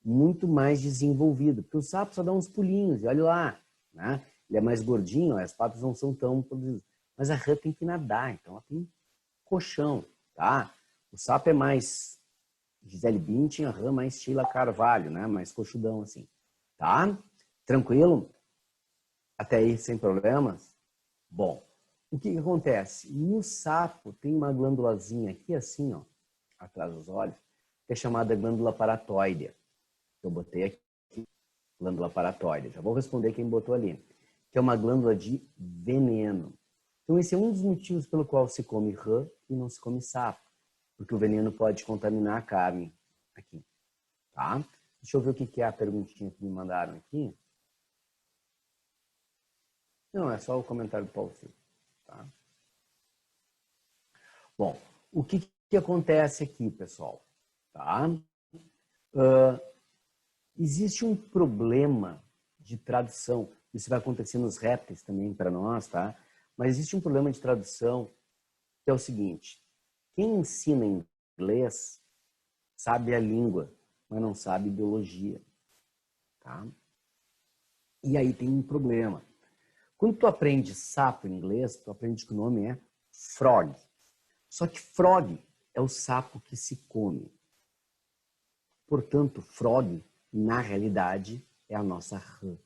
muito mais desenvolvido, porque o sapo só dá uns pulinhos, e olha lá, né? Ele é mais gordinho, as patas não são tão produzidas. Mas a rã tem que nadar, então ela tem colchão, tá? O sapo é mais Gisele Bündchen, a rã mais Sheila Carvalho, né? Mais coxudão assim, tá? Tranquilo? Até aí sem problemas? Bom, o que acontece? No sapo tem uma glândulazinha aqui assim, ó, atrás dos olhos, que é chamada glândula paratóidea. Eu botei aqui, glândula paratóide. Já vou responder quem botou ali. Que é uma glândula de veneno. Então, esse é um dos motivos pelo qual se come rã e não se come sapo. Porque o veneno pode contaminar a carne aqui. Tá? Deixa eu ver o que é a perguntinha que me mandaram aqui. Não, é só o comentário do Paulo Silva. Tá? Bom, o que acontece aqui, pessoal? Tá? Existe um problema de tradução. Isso vai acontecer nos répteis também para nós, tá? Mas existe um problema de tradução que é o seguinte. Quem ensina inglês sabe a língua, mas não sabe biologia, tá? E aí tem um problema. Quando tu aprende sapo em inglês, tu aprende que o nome é frog. Só que frog é o sapo que se come. Portanto, frog, na realidade, é a nossa rã.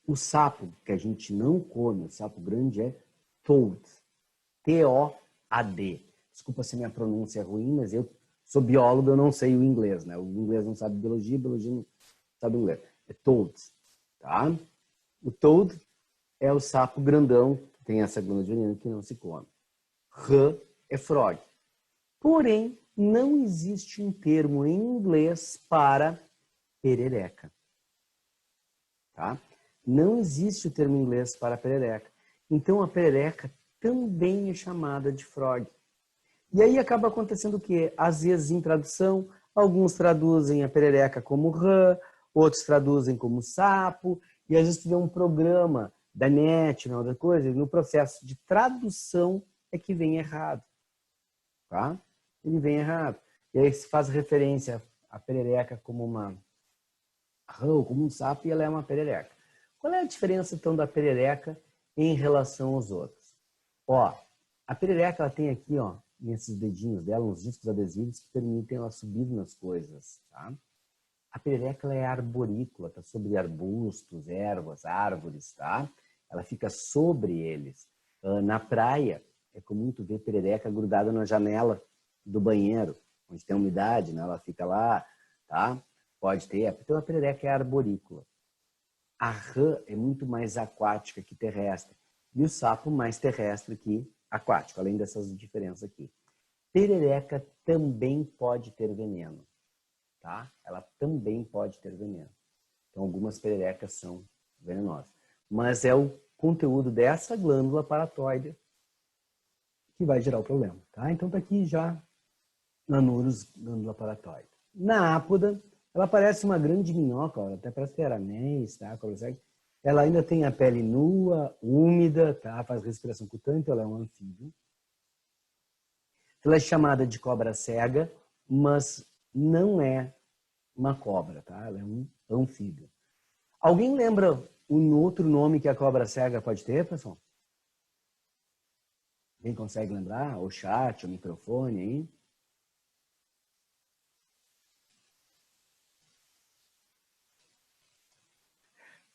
O sapo que a gente não come, o sapo grande, é toad. T-O-A-D. Desculpa se minha pronúncia é ruim, mas eu sou biólogo, eu não sei o inglês, né? O inglês não sabe biologia, biologia não sabe inglês. É toad, tá? O toad é o sapo grandão, que tem essa glândula venenosa que não se come. R é frog. Porém, não existe um termo em inglês para perereca. Tá? Não existe o termo em inglês para perereca. Então, a perereca também é chamada de frog. E aí acaba acontecendo o quê? Às vezes, em tradução, alguns traduzem a perereca como rã, outros traduzem como sapo, e às vezes tu vê um programa da NET, uma outra coisa, e no processo de tradução é que vem errado. Tá? Ele vem errado. E aí se faz referência à perereca como uma rã, ou como um sapo, e ela é uma perereca. Qual é a diferença, então, da perereca em relação aos outros? Ó, a perereca, ela tem aqui, ó, nesses dedinhos dela, uns discos adesivos que permitem ela subir nas coisas, tá? A perereca, ela é arborícola, tá sobre arbustos, ervas, árvores, tá? Ela fica sobre eles. Na praia, é comum tu ver perereca grudada na janela do banheiro, onde tem umidade, né? Ela fica lá, tá? Pode ter. Então, a perereca é arborícola. A rã é muito mais aquática que terrestre. E o sapo mais terrestre que aquático, além dessas diferenças aqui. Perereca também pode ter veneno, tá? Ela também pode ter veneno. Então, algumas pererecas são venenosas. Mas é o conteúdo dessa glândula paratóide que vai gerar o problema, tá? Então, tá aqui já Nanurus, glândula paratóide. Na ápoda, ela parece uma grande minhoca, ó, até parece ter anéis, tá? Ela ainda tem a pele nua, úmida, tá? Faz respiração cutânea, então ela é um anfíbio. Ela é chamada de cobra cega, mas não é uma cobra, tá? Ela é um anfíbio. Alguém lembra um outro nome que a cobra cega pode ter, pessoal? Quem consegue lembrar? O chat, o microfone aí?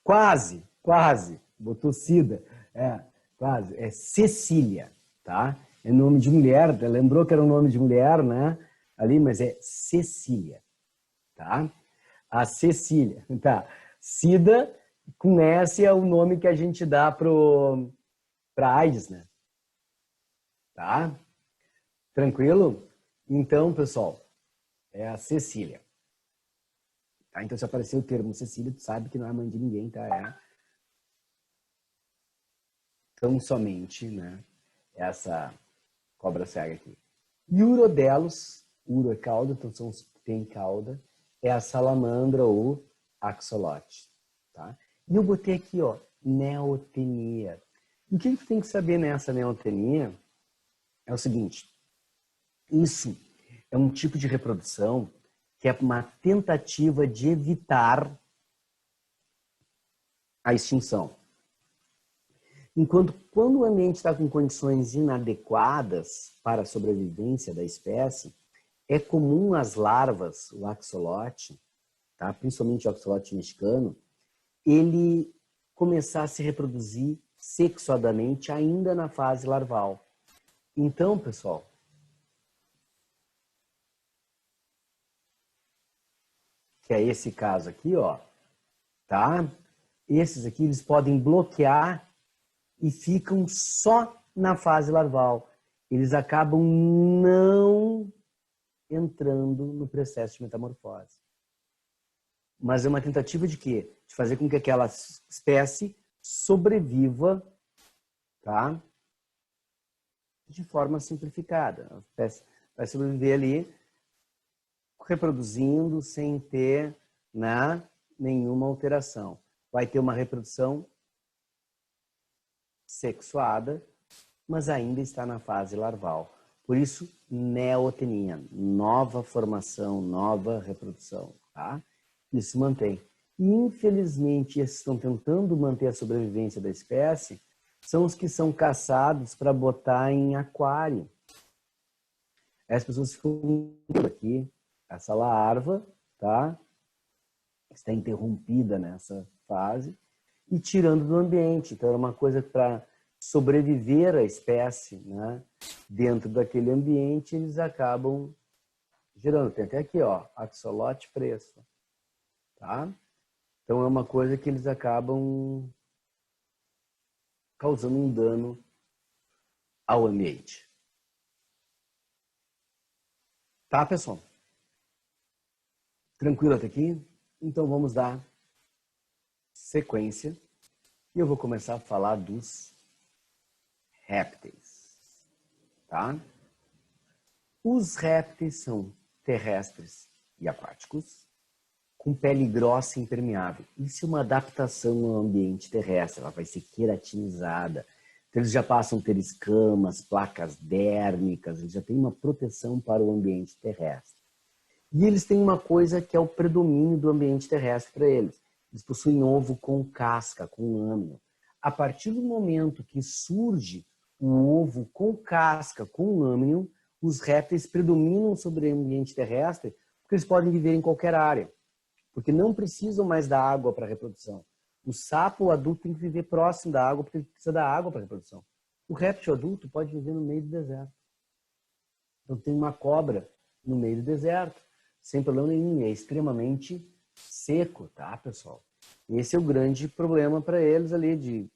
Quase, quase. Botou Cida. É, quase. É Cecília, tá? É nome de mulher. Lembrou que era um nome de mulher, né? Ali, mas é Cecília, tá? A Cecília, tá? Cida com S é o nome que a gente dá para AIDS, né? Tá? Tranquilo? Então, pessoal, é a Cecília. Tá? Então, se aparecer o termo Cecília, tu sabe que não é mãe de ninguém, tá? É tão somente, né? Essa cobra cega aqui. E Urodelos, uro é cauda, então são os que têm cauda, é a salamandra ou axolote, tá? E eu botei aqui, ó, neotenia. E o que tu tem que saber nessa neotenia é o seguinte, isso é um tipo de reprodução que é uma tentativa de evitar a extinção. Enquanto quando o ambiente está com condições inadequadas para a sobrevivência da espécie, é comum as larvas, o axolote, tá? Principalmente o axolote mexicano, ele começar a se reproduzir sexuadamente ainda na fase larval. Então, pessoal, que é esse caso aqui, ó, tá? Esses aqui, eles podem bloquear e ficam só na fase larval. Eles acabam não entrando no processo de metamorfose. Mas é uma tentativa de quê? De fazer com que aquela espécie sobreviva, tá? De forma simplificada. A espécie vai sobreviver ali reproduzindo sem ter, né, nenhuma alteração. Vai ter uma reprodução sexuada, mas ainda está na fase larval. Por isso, neotenia, nova formação, nova reprodução, tá? Isso se mantém. E, infelizmente, esses que estão tentando manter a sobrevivência da espécie são os que são caçados para botar em aquário. As pessoas ficam aqui, essa larva, tá? Está interrompida nessa fase e tirando do ambiente. Então, era uma coisa para sobreviver a espécie, né, dentro daquele ambiente, eles acabam gerando. Tem até aqui, ó, axolote preço, tá? Então é uma coisa que eles acabam causando um dano ao ambiente. Tá, pessoal? Tranquilo até aqui? Então vamos dar sequência e eu vou começar a falar dos répteis, tá? Os répteis são terrestres e aquáticos, com pele grossa e impermeável. Isso é uma adaptação ao ambiente terrestre, ela vai ser queratinizada. Então, eles já passam a ter escamas, placas dérmicas, eles já têm uma proteção para o ambiente terrestre. E eles têm uma coisa que é o predomínio do ambiente terrestre para eles. Eles possuem ovo com casca, com lâmina. A partir do momento que surge o ovo com casca, com lâmina, os répteis predominam sobre o ambiente terrestre porque eles podem viver em qualquer área. Porque não precisam mais da água para a reprodução. O sapo adulto tem que viver próximo da água porque ele precisa da água para a reprodução. O réptil adulto pode viver no meio do deserto. Então tem uma cobra no meio do deserto, sem problema nenhum, é extremamente seco, tá, pessoal? Esse é o grande problema para eles ali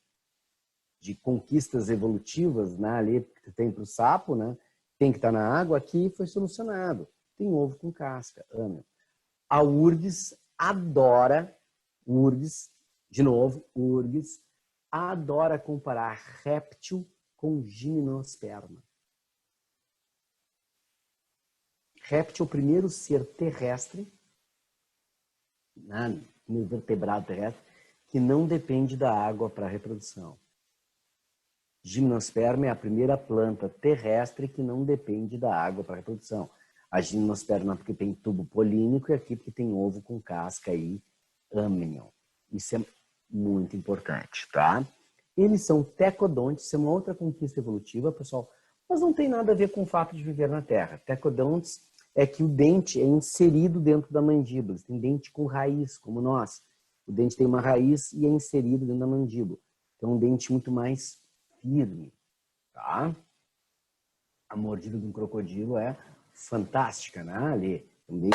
de conquistas evolutivas, né, ali que tem para o sapo, né? Tem que estar na água, aqui foi solucionado. Tem ovo com casca, ame. A Urgs adora, Urgs adora comparar réptil com gimnosperma. Réptil é o primeiro ser terrestre, no vertebrado terrestre, que não depende da água para a reprodução. Gimnosperma é a primeira planta terrestre que não depende da água para a reprodução. A gimnosperma porque tem tubo polínico e aqui porque tem ovo com casca e âmnion. Isso é muito importante, tá? Eles são tecodontes, isso é uma outra conquista evolutiva, pessoal, mas não tem nada a ver com o fato de viver na Terra. Tecodontes é que o dente é inserido dentro da mandíbula. Eles têm dente com raiz, como nós. O dente tem uma raiz e é inserido dentro da mandíbula. Então, um dente muito mais firme, tá? A mordida de um crocodilo é fantástica, né? Ali, bem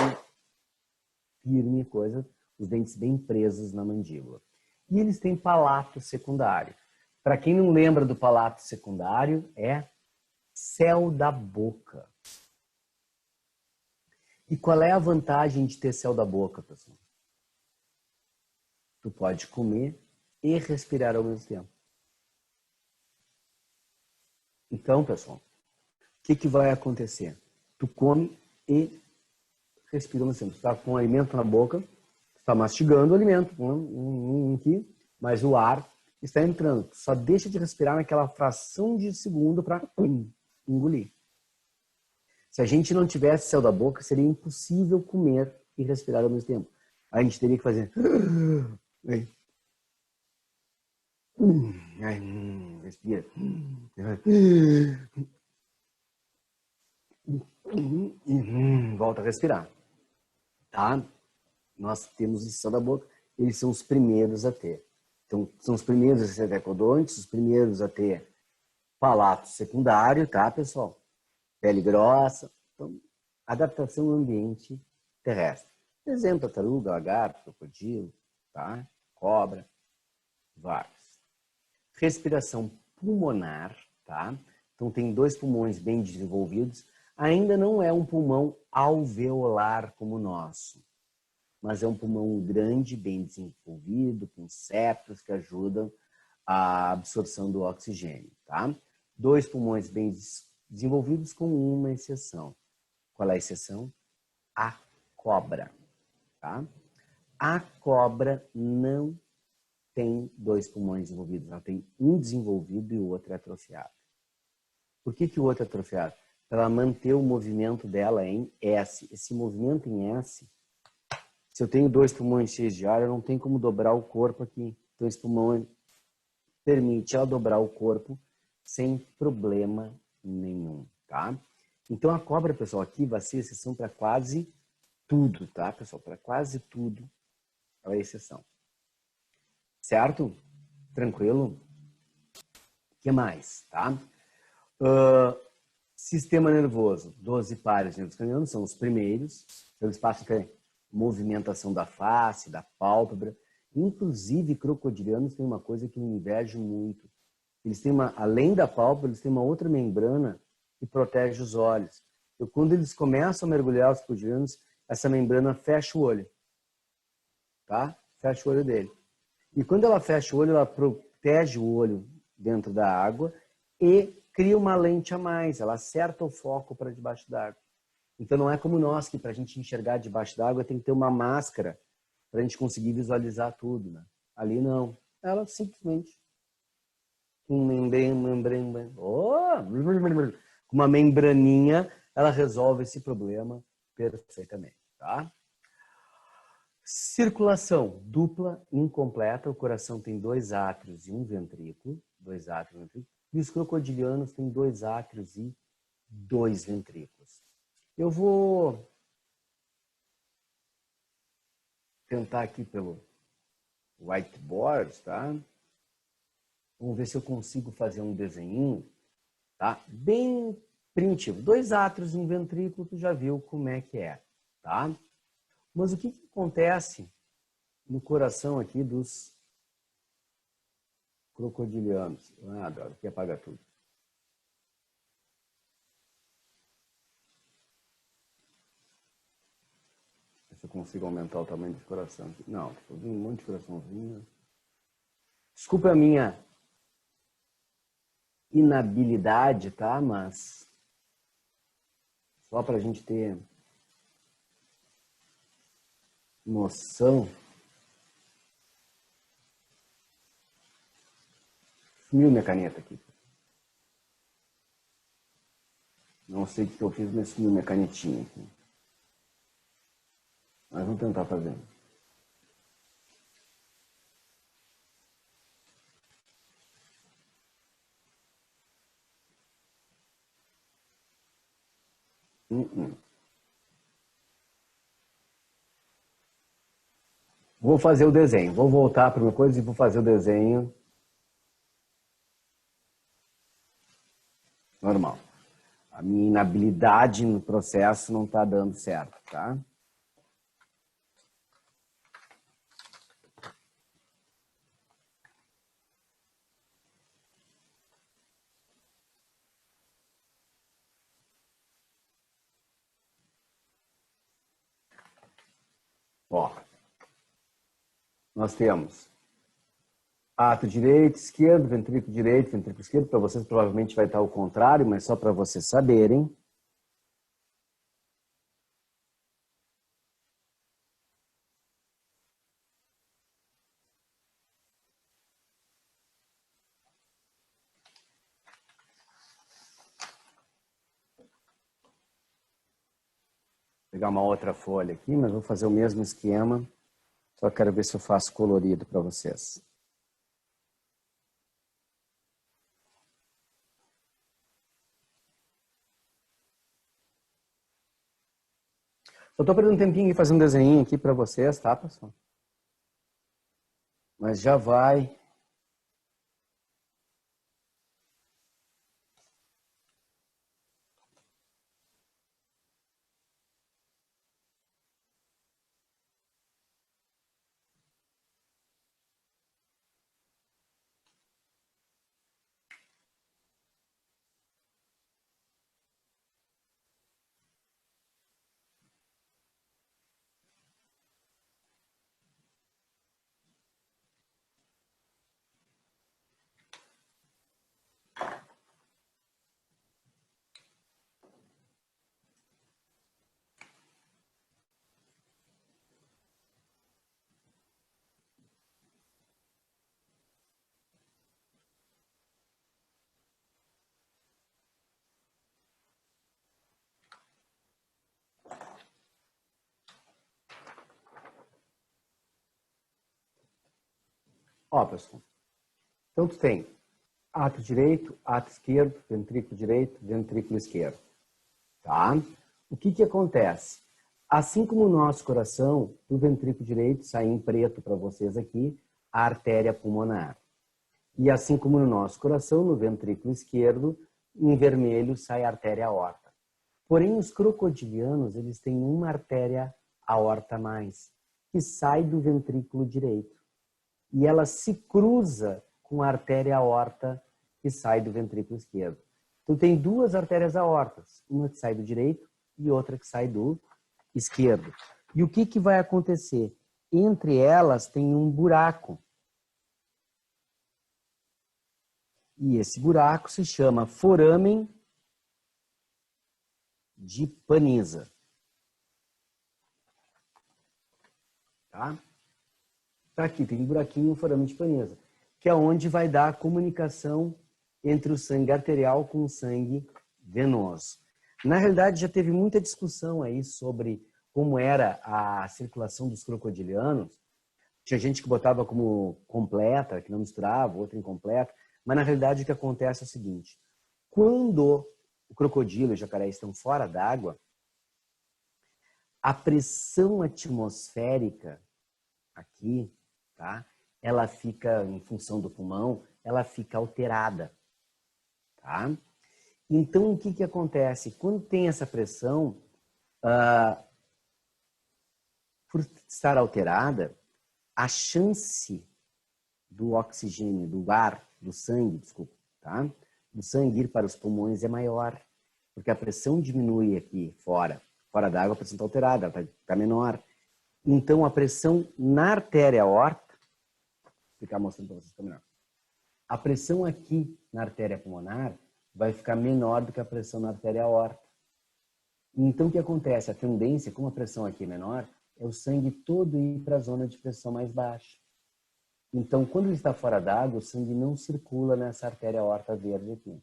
firme, coisa, os dentes bem presos na mandíbula. E eles têm palato secundário. Para quem não lembra do palato secundário, é céu da boca. E qual é a vantagem de ter céu da boca, pessoal? Tu pode comer e respirar ao mesmo tempo. Então, pessoal, o que vai acontecer? Tu come e respira ao mesmo tempo. Tu está com o alimento na boca, tu está mastigando o alimento, aqui, mas o ar está entrando. Tu só deixa de respirar naquela fração de segundo para engolir. Se a gente não tivesse céu da boca, seria impossível comer e respirar ao mesmo tempo. A gente teria que fazer... Respira. Volta a respirar. Tá? Nós temos esse céu da boca, eles são os primeiros a ter. Então, são os primeiros a ser tecodontes, os primeiros a ter palato secundário, tá, pessoal? Pele grossa. Então, adaptação ao ambiente terrestre. Exemplo, tartaruga, lagarto, crocodilo, tá? Cobra, vários. Respiração pulmonar, tá? Então, tem 2 pulmões bem desenvolvidos. Ainda não é um pulmão alveolar como o nosso, mas é um pulmão grande, bem desenvolvido, com septos que ajudam a absorção do oxigênio, tá? 2 pulmões bem desenvolvidos com uma exceção. Qual é a exceção? A cobra, tá? A cobra não tem 2 pulmões desenvolvidos, ela tem um desenvolvido e o outro é atrofiado. Por que o outro é atrofiado? Para ela manter o movimento dela em S. Esse movimento em S, se eu tenho 2 pulmões cheios de ar, eu não tenho como dobrar o corpo aqui. Então esse pulmão permite ela dobrar o corpo sem problema nenhum, tá? Então a cobra, pessoal, aqui vai ser exceção para quase tudo, tá, pessoal? Para quase tudo ela é exceção. Certo? Tranquilo? que mais, tá? Sistema nervoso, 12 pares de nervos cranianos são os primeiros. Então, eles passam por movimentação da face, da pálpebra. Inclusive, crocodilianos têm uma coisa que eu invejo muito. Eles têm além da pálpebra, eles têm uma outra membrana que protege os olhos. Então, quando eles começam a mergulhar os crocodilianos, essa membrana fecha o olho. Tá? Fecha o olho dele. E quando ela fecha o olho, ela protege o olho dentro da água e cria uma lente a mais. Ela acerta o foco para debaixo d'água. Então não é como nós, que para a gente enxergar debaixo d'água tem que ter uma máscara para a gente conseguir visualizar tudo. Né? Ali não. Ela simplesmente com uma membraninha, ela resolve esse problema perfeitamente. Tá? Circulação dupla, incompleta. O coração tem 2 átrios e um ventrículo. 2 átrios e um ventrículo. E os crocodilianos têm 2 átrios e 2 ventrículos. Eu vou tentar aqui pelo whiteboard, tá? Vamos ver se eu consigo fazer um desenho, tá? Bem primitivo. 2 átrios e um ventrículo, tu já viu como é que é, tá? Mas o que acontece no coração aqui dos crocodilianos? Ah, adoro, aqui apaga tudo. Se eu consigo aumentar o tamanho desse coração aqui. Não, estou vendo um monte de coraçãozinho. Desculpa a minha inabilidade, tá? Mas só para a gente ter noção. Sumiu minha caneta aqui. Não sei o que eu fiz, mas sumiu minha canetinha aqui. Mas vamos tentar fazer. Vou fazer o desenho. Vou voltar para uma coisa e vou fazer o desenho normal. A minha inabilidade no processo não está dando certo, tá? Ó, nós temos átrio direito, esquerdo, ventrículo direito, ventrículo esquerdo. Para vocês provavelmente vai estar ao contrário, mas só para vocês saberem. Vou pegar uma outra folha aqui, mas vou fazer o mesmo esquema. Só quero ver se eu faço colorido para vocês. Eu estou perdendo um tempinho e fazer um desenho aqui para vocês, tá, pessoal? Mas já vai. Ó, pessoal. Então, tu tem átrio direito, átrio esquerdo, ventrículo direito, ventrículo esquerdo. Tá? O que acontece? Assim como o nosso coração, do ventrículo direito, sai em preto para vocês aqui, a artéria pulmonar. E assim como no nosso coração, no ventrículo esquerdo, em vermelho sai a artéria aorta. Porém, os crocodilianos, eles têm uma artéria aorta a mais, que sai do ventrículo direito. E ela se cruza com a artéria aorta que sai do ventrículo esquerdo. Então, tem duas artérias aortas, uma que sai do direito e outra que sai do esquerdo. E o que vai acontecer? Entre elas tem um buraco. E esse buraco se chama foramen de Paniza. Tá? Tá aqui, tem um buraquinho, um foramen de Paniza, que é onde vai dar a comunicação entre o sangue arterial com o sangue venoso. Na realidade, já teve muita discussão aí sobre como era a circulação dos crocodilianos. Tinha gente que botava como completa, que não misturava, outra incompleta. Mas, na realidade, o que acontece é o seguinte. Quando o crocodilo e o jacaré estão fora d'água, a pressão atmosférica aqui, tá? Ela fica, em função do pulmão, ela fica alterada. Tá? Então, o que acontece? Quando tem essa pressão, por estar alterada, a chance do oxigênio, do ar, do sangue, desculpa, tá? Do sangue ir para os pulmões é maior, porque a pressão diminui aqui fora. Fora da água a pressão está alterada, ela está menor. Então, a pressão na artéria aorta, vou ficar mostrando para vocês melhor. A pressão aqui na artéria pulmonar vai ficar menor do que a pressão na artéria aorta. Então, o que acontece? A tendência, como a pressão aqui é menor, é o sangue todo ir para a zona de pressão mais baixa. Então, quando ele está fora d'água, o sangue não circula nessa artéria aorta verde aqui.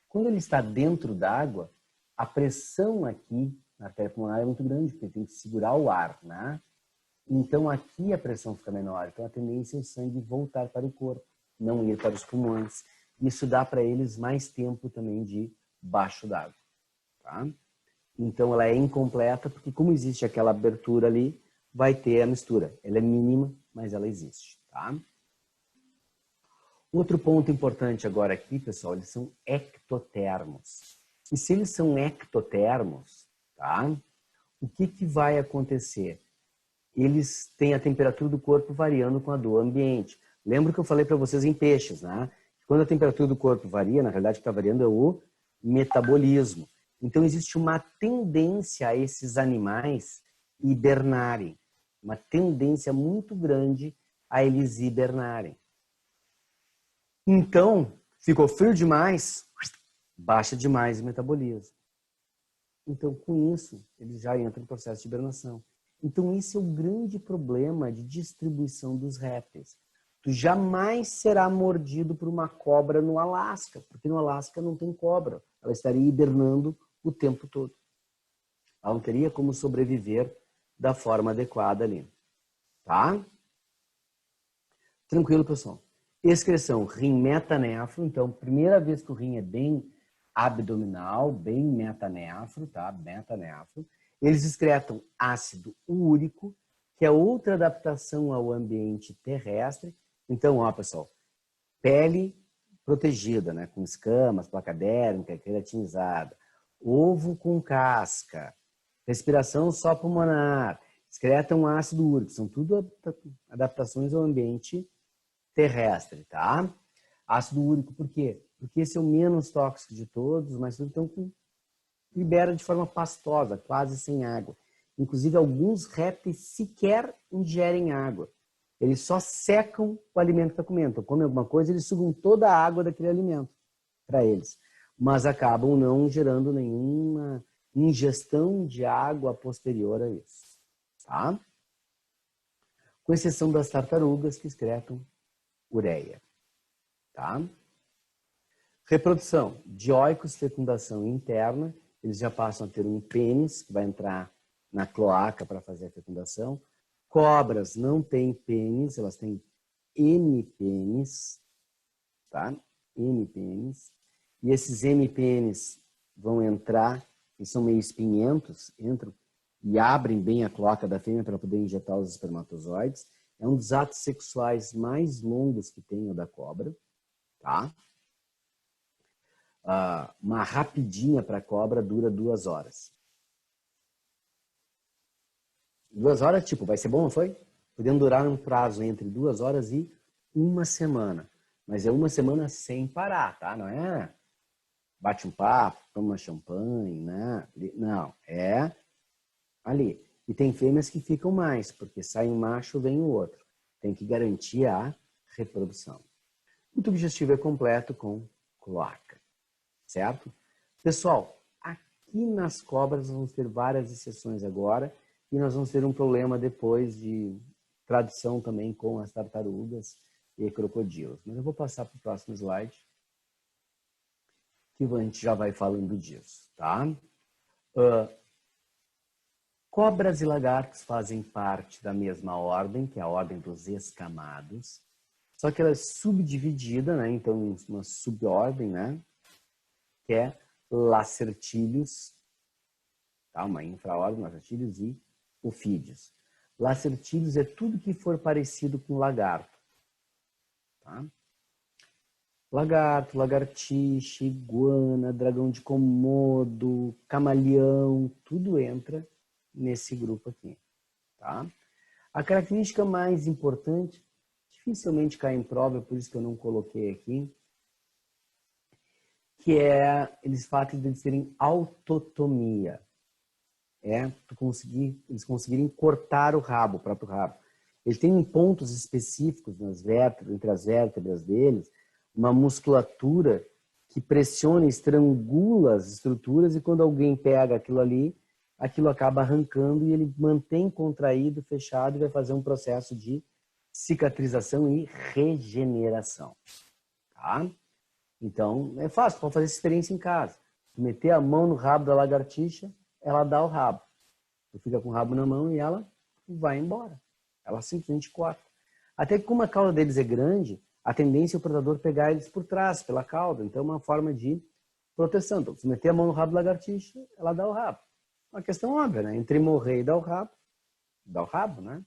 Quando ele está dentro d'água, a pressão aqui na artéria pulmonar é muito grande, porque ele tem que segurar o ar, né? Então, aqui a pressão fica menor. Então, a tendência é o sangue voltar para o corpo, não ir para os pulmões. Isso dá para eles mais tempo também de baixo d'água, tá? Então, ela é incompleta, porque como existe aquela abertura ali, vai ter a mistura. Ela é mínima, mas ela existe, tá? Outro ponto importante agora aqui, pessoal, eles são ectotermos. E se eles são ectotermos, tá? O que vai acontecer? Eles têm a temperatura do corpo variando com a do ambiente. Lembra que eu falei para vocês em peixes, né? Quando a temperatura do corpo varia, na realidade o que está variando é o metabolismo. Então existe uma tendência a esses animais hibernarem. Uma tendência muito grande a eles hibernarem. Então, ficou frio demais, baixa demais o metabolismo. Então, com isso, eles já entram no processo de hibernação. Então, esse é o grande problema de distribuição dos répteis. Tu jamais será mordido por uma cobra no Alasca, porque no Alasca não tem cobra. Ela estaria hibernando o tempo todo. Ela não teria como sobreviver da forma adequada ali. Tá? Tranquilo, pessoal? Excreção, rim metanéfro. Então, primeira vez que o rim é bem abdominal, bem metanéfro, tá? Metanéfro. Eles excretam ácido úrico, que é outra adaptação ao ambiente terrestre. Então, ó, pessoal, pele protegida, né? Com escamas, placa dérmica, queratinizada. Ovo com casca. Respiração só pulmonar. Excretam ácido úrico. São tudo adaptações ao ambiente terrestre, tá? Ácido úrico, por quê? Porque esse é o menos tóxico de todos, mas então libera de forma pastosa, quase sem água. Inclusive, alguns répteis sequer ingerem água. Eles só secam o alimento que está comendo. Então, comem alguma coisa, eles sugam toda a água daquele alimento para eles. Mas acabam não gerando nenhuma ingestão de água posterior a isso. Tá? Com exceção das tartarugas que excretam ureia. Tá? Reprodução. Dioicos, fecundação interna. Eles já passam a ter um pênis, que vai entrar na cloaca para fazer a fecundação. Cobras não têm pênis, elas têm hemipênis. Tá? Hemipênis. E esses hemipênis vão entrar, eles são meio espinhentos, entram e abrem bem a cloaca da fêmea para poder injetar os espermatozoides. É um dos atos sexuais mais longos que tem o da cobra. tá? Uma rapidinha para cobra dura 2 horas. 2 horas, tipo, vai ser bom, não foi? Podendo durar um prazo entre 2 horas e 1 semana. Mas é 1 semana sem parar, tá? Não é bate um papo, toma champanhe, né? Não, é ali. E tem fêmeas que ficam mais, porque sai um macho, vem o outro. Tem que garantir a reprodução. O tubo digestivo é completo com cloaca, certo? Pessoal, aqui nas cobras nós vamos ter várias exceções agora e nós vamos ter um problema depois de tradução também com as tartarugas e crocodilos. Mas eu vou passar para o próximo slide, que a gente já vai falando disso, tá? Cobras e lagartos fazem parte da mesma ordem, que é a ordem dos escamados, só que ela é subdividida, né? Então, uma subordem, né? Que é lacertílios, tá? Uma infraordem, lacertílios e ofídeos. Lacertílios é tudo que for parecido com lagarto, tá? Lagarto, lagartixa, iguana, dragão de Komodo, camaleão, tudo entra nesse grupo aqui, tá? A característica mais importante, dificilmente cai em prova, por isso que eu não coloquei aqui, que é eles falam de eles terem autotomia. Eles conseguirem cortar o rabo, o próprio rabo. Eles têm pontos específicos nas vértebras, entre as vértebras deles, uma musculatura que pressiona, estrangula as estruturas e quando alguém pega aquilo ali, aquilo acaba arrancando e ele mantém contraído, fechado e vai fazer um processo de cicatrização e regeneração. Tá? Então, é fácil, pode fazer essa experiência em casa. Meter a mão no rabo da lagartixa, ela dá o rabo. Tu fica com o rabo na mão e ela vai embora. Ela simplesmente corta. Até que como a cauda deles é grande, a tendência é o predador pegar eles por trás, pela cauda. Então, é uma forma de proteção. Então, se meter a mão no rabo da lagartixa, ela dá o rabo. Uma questão óbvia, né? Entre morrer e dar o rabo, né?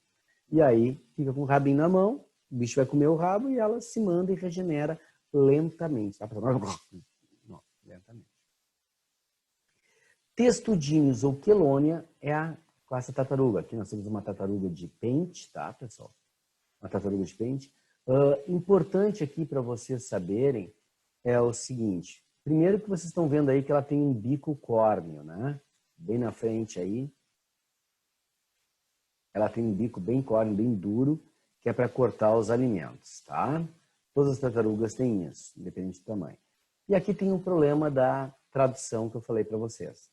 E aí, fica com o rabinho na mão, o bicho vai comer o rabo e ela se manda e regenera lentamente. Tá? Não, lentamente. Testudinhos ou quelônia é a classe tartaruga. Aqui nós temos uma tartaruga de pente, tá, pessoal? Uma tartaruga de pente. Importante aqui para vocês saberem é o seguinte. Primeiro que vocês estão vendo aí que ela tem um bico córneo, né? Bem na frente aí. Ela tem um bico bem córneo, bem duro, que é para cortar os alimentos, tá? Todas as tartarugas têm isso, independente do tamanho. E aqui tem um problema da tradução que eu falei para vocês.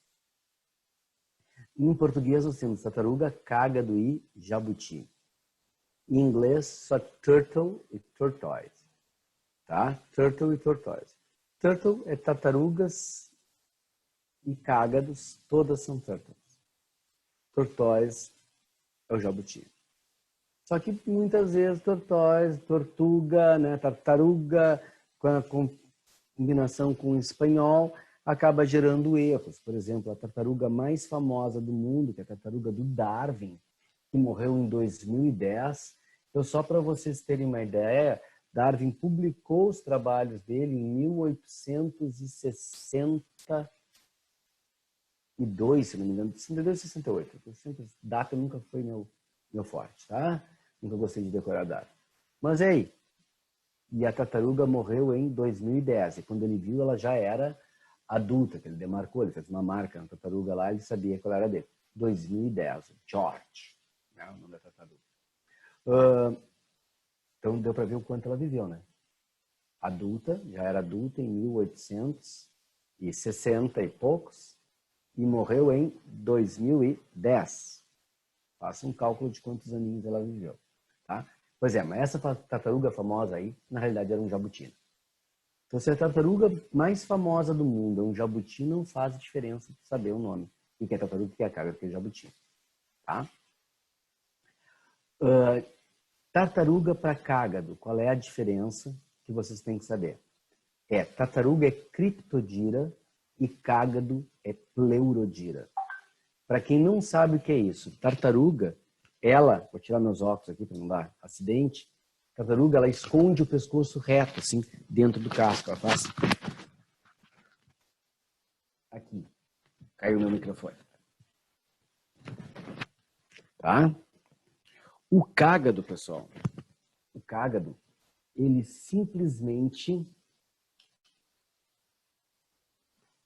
Em português nós temos tartaruga, cágado e jabuti. Em inglês, só turtle e tortoise. Tá? Turtle e tortoise. Turtle é tartarugas e cágados, todas são turtles. Tortoise é o jabuti. Só que muitas vezes tortoise, tortuga, né, tartaruga, com a combinação com o espanhol, acaba gerando erros. Por exemplo, a tartaruga mais famosa do mundo, que é a tartaruga do Darwin, que morreu em 2010. Então, só para vocês terem uma ideia, Darwin publicou os trabalhos dele em 1862, se não me engano, 62 e 68. Data nunca foi meu forte, tá? Nunca gostei de decorar data. Mas aí, e a tartaruga morreu em 2010. E quando ele viu, ela já era adulta, que ele demarcou, ele fez uma marca na tartaruga lá, ele sabia qual era dele. 2010, George, né, o nome da tartaruga. Então deu para ver o quanto ela viveu, né? Adulta, já era adulta em 1860 e poucos, e morreu em 2010. Faça um cálculo de quantos aninhos ela viveu, tá? Pois é, mas essa tartaruga famosa aí, na realidade era um jabuti. Então, se a tartaruga mais famosa do mundo é um jabuti, não faz diferença saber o nome. E que é tartaruga, que é a cágado, que é jabuti. Tá? Tartaruga para cágado, qual é a diferença que vocês têm que saber? Tartaruga é criptodira e cágado é pleurodira. Para quem não sabe o que é isso, tartaruga, ela, vou tirar meus óculos aqui para não dar acidente, A tartaruga, ela esconde o pescoço reto, assim, dentro do casco. Ela faz... Aqui. Caiu meu microfone. Tá? O cágado, pessoal. O cágado, ele simplesmente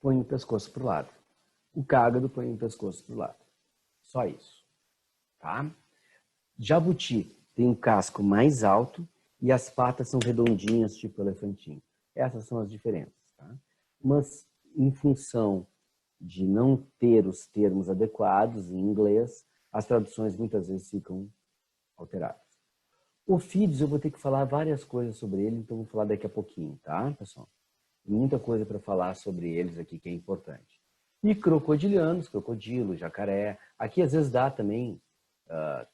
põe o pescoço pro lado. O cágado põe o pescoço pro lado. Só isso. Tá? Jabuti tem um casco mais alto e as patas são redondinhas, tipo elefantinho. Essas são as diferenças. Tá? Mas, em função de não ter os termos adequados em inglês, as traduções muitas vezes ficam alteradas. Ofídeos, eu vou ter que falar várias coisas sobre ele, então vou falar daqui a pouquinho, tá, pessoal? Tem muita coisa para falar sobre eles aqui que é importante. E crocodilianos, crocodilo, jacaré. Aqui às vezes dá também,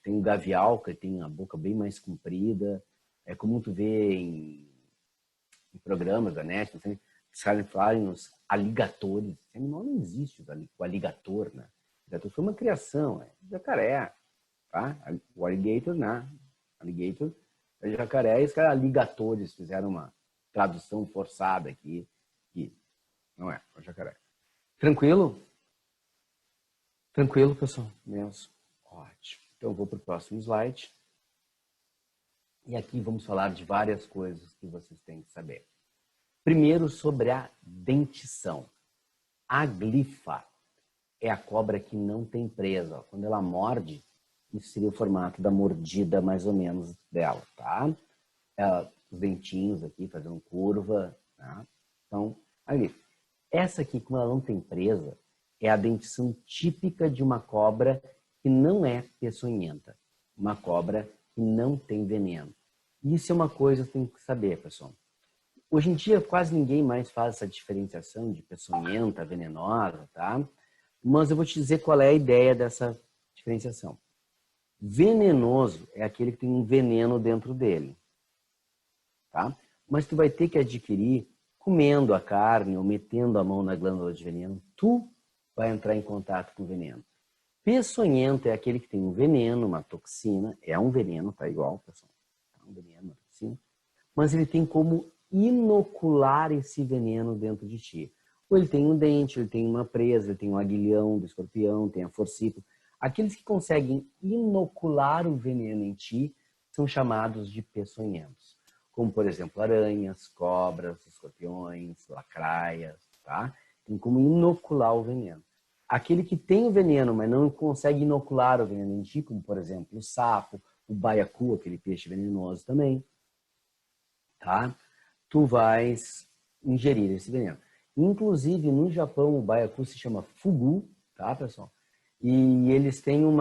tem o gavial, que tem a boca bem mais comprida. É comum tu ver em programas da net, assim, falarem nos aligatores. Esse animal não existe, o aligator, né? O aligator foi uma criação, é jacaré, tá? O alligator, né? Alligator, é jacaré, e os caras aligatores fizeram uma tradução forçada aqui, que não é o jacaré. Tranquilo? Tranquilo, pessoal? Mesmo? Ótimo. Então eu vou para o próximo slide. E aqui vamos falar de várias coisas que vocês têm que saber. Primeiro, sobre a dentição. A glifa é a cobra que não tem presa. Quando ela morde, isso seria o formato da mordida, mais ou menos, dela, tá? Os dentinhos aqui fazendo curva, tá? Então, a glifa. Essa aqui, como ela não tem presa, é a dentição típica de uma cobra que não é peçonhenta. Uma cobra que não tem veneno. Isso é uma coisa que tem que saber, pessoal. Hoje em dia, quase ninguém mais faz essa diferenciação de peçonhenta, venenosa, tá? Mas eu vou te dizer qual é a ideia dessa diferenciação. Venenoso é aquele que tem um veneno dentro dele, tá? Mas tu vai ter que adquirir comendo a carne ou metendo a mão na glândula de veneno, tu vai entrar em contato com o veneno. Peçonhento é aquele que tem um veneno, uma toxina, é um veneno, tá igual, pessoal, é um veneno, uma toxina, mas ele tem como inocular esse veneno dentro de ti. Ou ele tem um dente, ele tem uma presa, ele tem um aguilhão do escorpião, tem a forcípula. Aqueles que conseguem inocular o veneno em ti são chamados de peçonhentos. Como, por exemplo, aranhas, cobras, escorpiões, lacraias, tá? Tem como inocular o veneno. Aquele que tem o veneno, mas não consegue inocular o veneno em ti, como, por exemplo, o sapo, o baiacu, aquele peixe venenoso também, tá? Tu vais ingerir esse veneno. Inclusive, no Japão, o baiacu se chama fugu, tá, pessoal? E eles têm um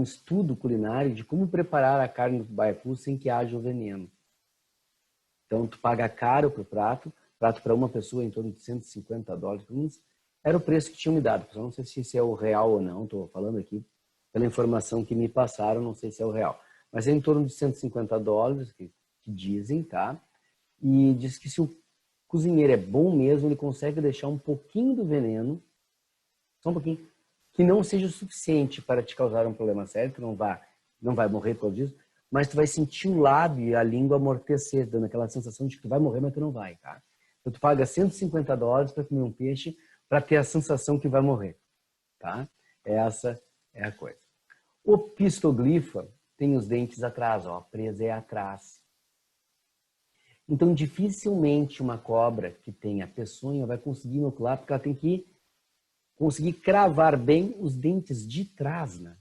estudo culinário de como preparar a carne do baiacu sem que haja o veneno. Então, tu paga caro pro prato para uma pessoa em torno de $150. Era o preço que tinham me dado. Pessoal, não sei se isso é o real ou não, estou falando aqui pela informação que me passaram, não sei se é o real. Mas é em torno de $150 que dizem, tá? E diz que se o cozinheiro é bom mesmo, ele consegue deixar um pouquinho do veneno, só um pouquinho, que não seja o suficiente para te causar um problema sério, que não vai morrer por causa disso, mas tu vai sentir o lábio e a língua amortecer, dando aquela sensação de que tu vai morrer, mas tu não vai, tá? Então tu paga $150 para comer um peixe para ter a sensação que vai morrer, tá? Essa é a coisa. O pistoglifa tem os dentes atrás, ó, a presa é atrás. Então, dificilmente uma cobra que tenha peçonha vai conseguir inocular, porque ela tem que conseguir cravar bem os dentes de trás, né?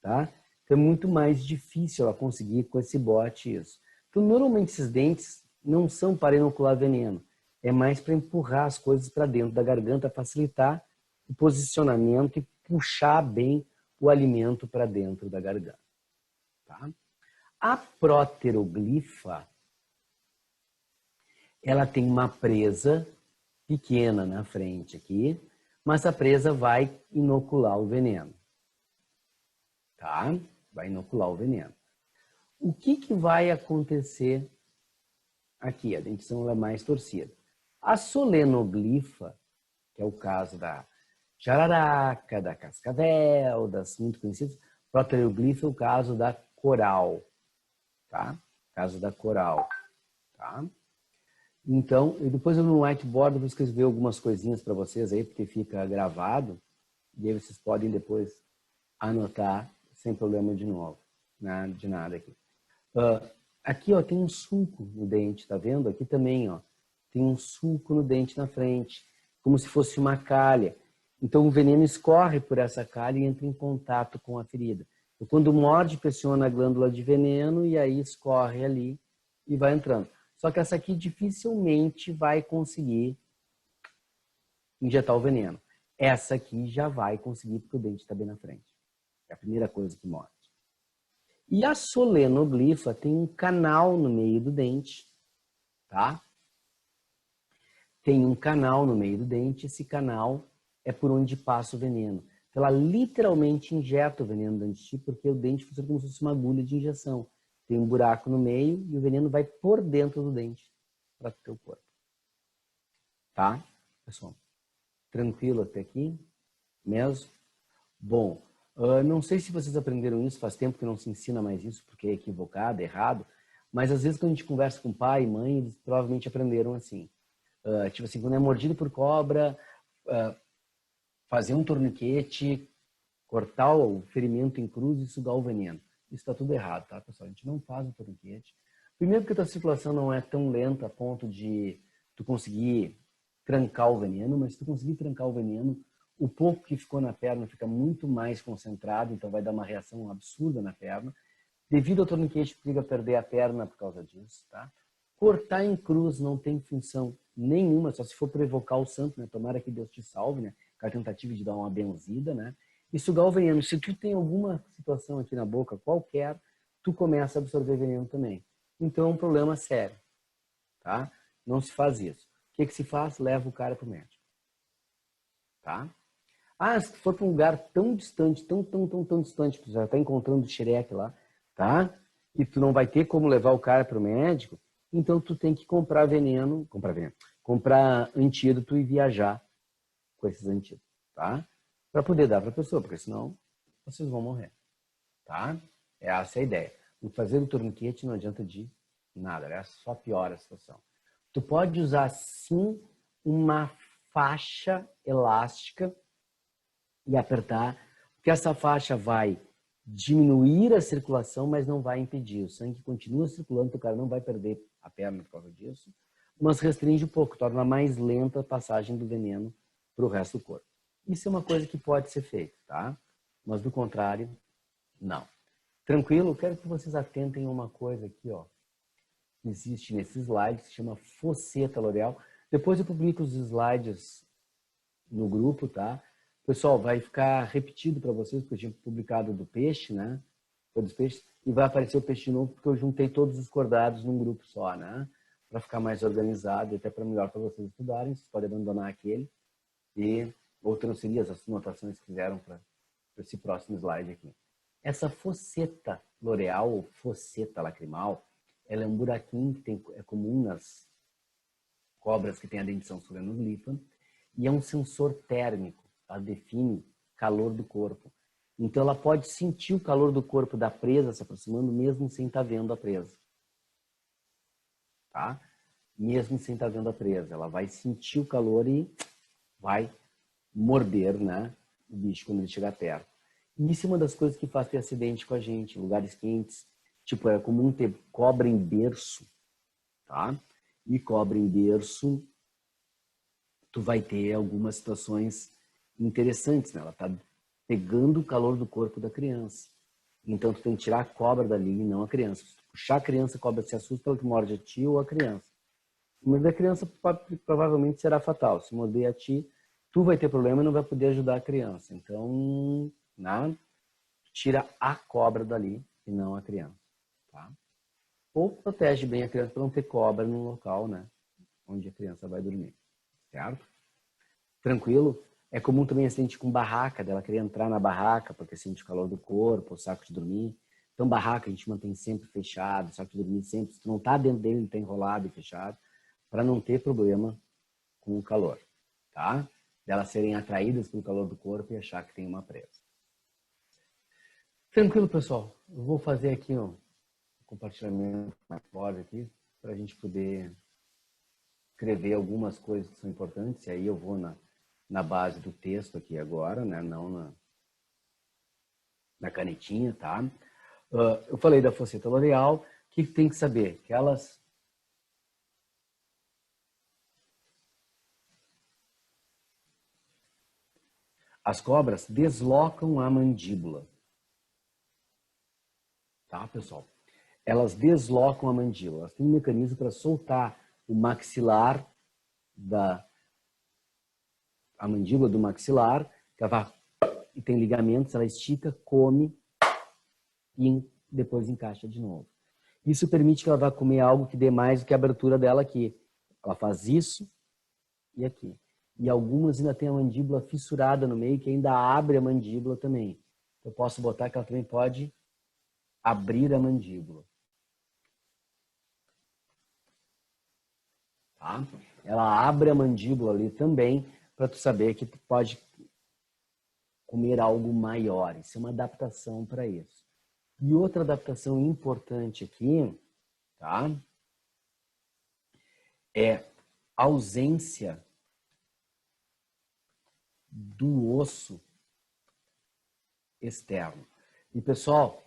Tá? Então, é muito mais difícil ela conseguir com esse bote isso. Então, normalmente, esses dentes não são para inocular veneno. É mais para empurrar as coisas para dentro da garganta, facilitar o posicionamento e puxar bem o alimento para dentro da garganta. Tá? A proteroglifa, ela tem uma presa pequena na frente aqui, mas a presa vai inocular o veneno. Tá? Vai inocular o veneno. O que vai acontecer aqui? A dentição é mais torcida. A solenoglifa, que é o caso da jararaca, da cascavel, das muito conhecidas, proteroglifa é o caso da coral, tá? Caso da coral, tá? Então, e depois eu no whiteboard vou escrever algumas coisinhas para vocês aí, porque fica gravado, e aí vocês podem depois anotar sem problema de novo, né? De nada aqui. Aqui, ó, tem um sulco no dente, tá vendo? Aqui também, ó, tem um sulco no dente na frente, como se fosse uma calha. Então, o veneno escorre por essa calha e entra em contato com a ferida. E quando morde, pressiona a glândula de veneno e aí escorre ali e vai entrando. Só que essa aqui dificilmente vai conseguir injetar o veneno. Essa aqui já vai conseguir porque o dente está bem na frente. É a primeira coisa que morde. E a solenoglifa tem um canal no meio do dente, tá? Tem um canal no meio do dente, esse canal é por onde passa o veneno. Então, ela literalmente injeta o veneno dentro de ti, porque o dente funciona como se fosse uma agulha de injeção. Tem um buraco no meio e o veneno vai por dentro do dente para o teu corpo. Tá, pessoal? Tranquilo até aqui? Mesmo? Bom, não sei se vocês aprenderam isso, faz tempo que não se ensina mais isso, porque é equivocado, é errado, mas às vezes quando a gente conversa com pai e mãe, eles provavelmente aprenderam assim. Tipo assim, quando é mordido por cobra, fazer um torniquete, cortar o ferimento em cruz e sugar o veneno. Isso está tudo errado, tá, pessoal? A gente não faz um torniquete. Primeiro porque a tua circulação não é tão lenta a ponto de tu conseguir trancar o veneno, mas se tu conseguir trancar o veneno, o pouco que ficou na perna fica muito mais concentrado, então vai dar uma reação absurda na perna. Devido ao torniquete, tu liga a perder a perna por causa disso, tá? Cortar em cruz não tem função nenhuma, só se for para evocar o santo, né? Tomara que Deus te salve, né? Com a tentativa de dar uma benzida, né? E sugar o veneno. Se tu tem alguma situação aqui na boca, qualquer, tu começa a absorver veneno também. Então é um problema sério, tá? Não se faz isso. O que se faz? Leva o cara pro médico, tá? Se for para um lugar tão distante, tão distante, que tu já tá encontrando o xereque lá, tá? E tu não vai ter como levar o cara pro médico, então tu tem que comprar antídoto e viajar com esses antídotos, tá? Para poder dar para a pessoa, porque senão vocês vão morrer, tá? Essa é a ideia. O fazer o torniquete não adianta de nada, né? Só piora a situação. Tu pode usar sim uma faixa elástica e apertar, porque essa faixa vai diminuir a circulação, mas não vai impedir. O sangue continua circulando, o cara não vai perder a perna por causa disso, mas restringe um pouco, torna mais lenta a passagem do veneno para o resto do corpo. Isso é uma coisa que pode ser feita, tá? Mas do contrário, não. Tranquilo? Quero que vocês atentem a uma coisa aqui, ó. Existe nesse slide, se chama fosseta L'Oréal. Depois eu publico os slides no grupo, tá? Pessoal, vai ficar repetido para vocês, porque eu tinha publicado do peixe, né? Foi dos peixes, e vai aparecer o peixe de novo, porque eu juntei todos os cordados num grupo só, né? Para ficar mais organizado e até para melhor para vocês estudarem. Vocês podem abandonar aquele ou transferir as anotações que fizeram para esse próximo slide aqui. Essa fosseta L'Oréal, ou fosseta lacrimal, ela é um buraquinho que é comum nas cobras que têm a dentição solenoglifa e é um sensor térmico. Ela define calor do corpo. Então ela pode sentir o calor do corpo da presa se aproximando mesmo sem estar vendo a presa. Tá? Mesmo sem estar vendo a presa. Ela vai sentir o calor e vai morder, né, o bicho quando ele chegar perto. E isso é uma das coisas que faz ter acidente com a gente, em lugares quentes. Tipo, é comum ter cobra em berço, tá? E cobra em berço, tu vai ter algumas situações interessantes, né? Ela tá pegando o calor do corpo da criança. Então, tu tem que tirar a cobra dali e não a criança. Se tu puxar a criança, a cobra se assusta, ela que morde a ti ou a criança. Se morder a criança, provavelmente será fatal. Se morder a ti, tu vai ter problema e não vai poder ajudar a criança. Então, né? Tira a cobra dali e não a criança. Tá? Ou protege bem a criança para não ter cobra no local, né? Onde a criança vai dormir. Certo? Tranquilo? É comum também acidente com barraca, dela querer entrar na barraca porque sente o calor do corpo, o saco de dormir. Então, barraca a gente mantém sempre fechado, o saco de dormir sempre. Se tu não tá dentro dele, ele tá enrolado e fechado, para não ter problema com o calor. Tá? Delas serem atraídas pelo calor do corpo e achar que tem uma presa. Tranquilo, pessoal? Eu vou fazer aqui um compartilhamento mais forte aqui para a gente poder escrever algumas coisas que são importantes. E aí eu vou na base do texto aqui agora, né? Não na canetinha, tá? Eu falei da fosseta loreal. O que tem que saber? Que as cobras deslocam a mandíbula. Tá, pessoal? Elas deslocam a mandíbula. Elas têm um mecanismo para soltar o maxilar a mandíbula do maxilar, que ela vai, e tem ligamentos, ela estica, come e depois encaixa de novo. Isso permite que ela vá comer algo que dê mais do que a abertura dela aqui. Ela faz isso e aqui. E algumas ainda tem a mandíbula fissurada no meio, que ainda abre a mandíbula também. Eu posso botar que ela também pode abrir a mandíbula. Tá? Ela abre a mandíbula ali também, para tu saber que tu pode comer algo maior. Isso é uma adaptação para isso. E outra adaptação importante aqui, tá? É a ausência do osso externo. E pessoal,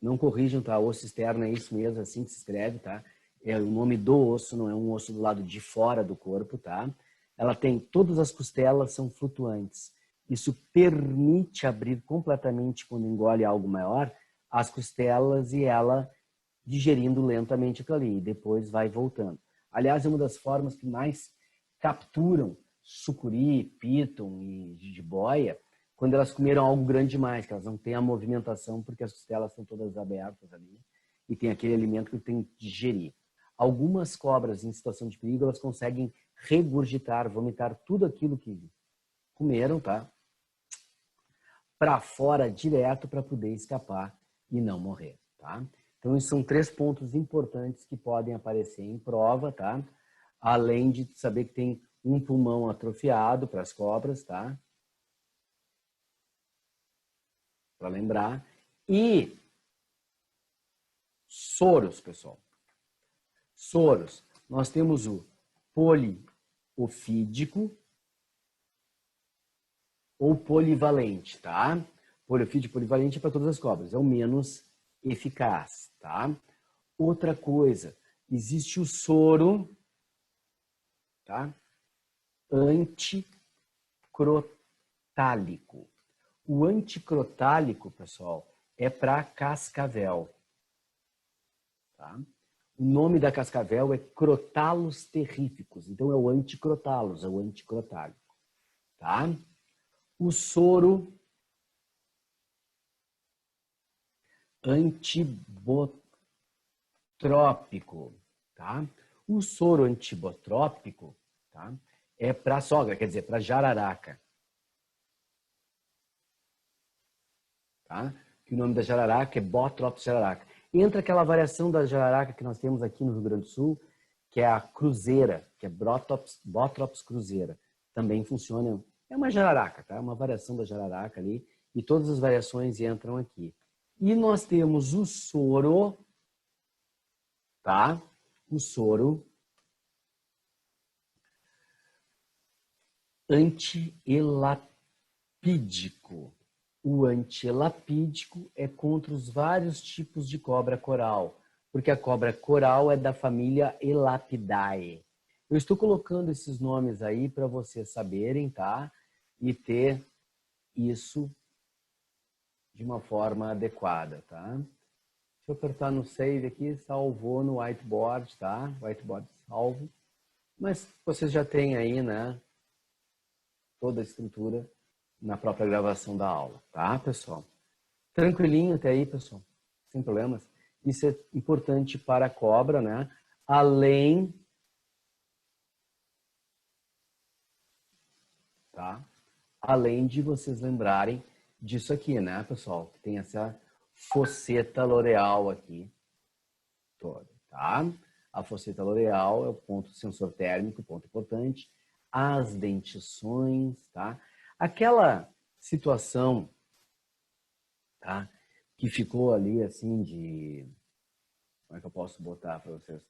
não corrijam, tá? Osso externo é isso mesmo, assim que se escreve, tá? É o nome do osso, não é um osso do lado de fora do corpo, tá? Ela tem, todas as costelas são flutuantes. Isso permite abrir completamente, quando engole algo maior, as costelas e ela digerindo lentamente aquilo ali. E depois vai voltando. Aliás, é uma das formas que mais capturam sucuri, píton e jiboia quando elas comeram algo grande demais, que elas não têm a movimentação porque as costelas estão todas abertas ali e tem aquele alimento que tem que digerir. Algumas cobras em situação de perigo, elas conseguem regurgitar, vomitar tudo aquilo que comeram, tá? Para fora direto para poder escapar e não morrer, tá? Então, esses são 3 pontos importantes que podem aparecer em prova, tá? Além de saber que tem um pulmão atrofiado para as cobras, tá? Para lembrar. E soros, pessoal. Soros. Nós temos o poliofídico ou polivalente, tá? Poliofídico polivalente é para todas as cobras. É o menos eficaz, tá? Outra coisa, existe o soro, tá? Anticrotálico. O anticrotálico, pessoal, é para cascavel. Tá? O nome da cascavel é Crotalus terríficos. Então é o anticrotalus, é o anticrotálico. Tá? O soro antibotrópico. Tá? O soro antibotrópico, tá? É para sogra, quer dizer, para jararaca. Tá? Que o nome da jararaca é Botrops jararaca. Entra aquela variação da jararaca que nós temos aqui no Rio Grande do Sul, que é a cruzeira, que é Botrops cruzeira. Também funciona, é uma jararaca, tá? Uma variação da jararaca ali, e todas as variações entram aqui. E nós temos o soro, tá? O soro antielapídico. O antielapídico é contra os vários tipos de cobra coral, porque a cobra coral é da família Elapidae. Eu estou colocando esses nomes aí para vocês saberem, tá? E ter isso de uma forma adequada, tá? Deixa eu apertar no save aqui, salvou no whiteboard, tá? Whiteboard salvo. Mas vocês já têm aí, né? Toda a estrutura na própria gravação da aula, tá, pessoal? Tranquilinho até aí, pessoal, sem problemas. Isso é importante para a cobra, né? Além, tá? Além de vocês lembrarem disso aqui, né, pessoal? Que tem essa fosseta loreal aqui toda, tá? A fosseta loreal é o ponto sensor térmico, ponto importante. As dentições, tá? Aquela situação, tá? que ficou ali assim de... Como é que eu posso botar para vocês?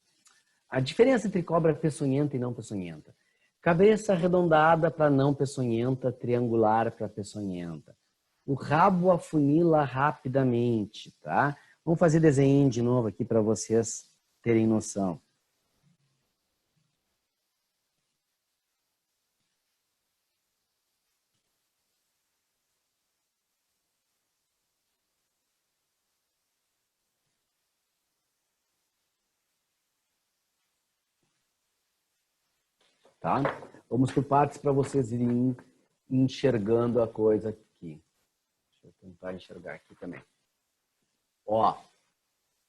A diferença entre cobra peçonhenta e não peçonhenta. Cabeça arredondada para não peçonhenta, triangular para peçonhenta. O rabo afunila rapidamente, tá? Vamos fazer desenho de novo aqui para vocês terem noção. Tá? Vamos por partes para vocês irem enxergando a coisa aqui. Deixa eu tentar enxergar aqui também. Ó,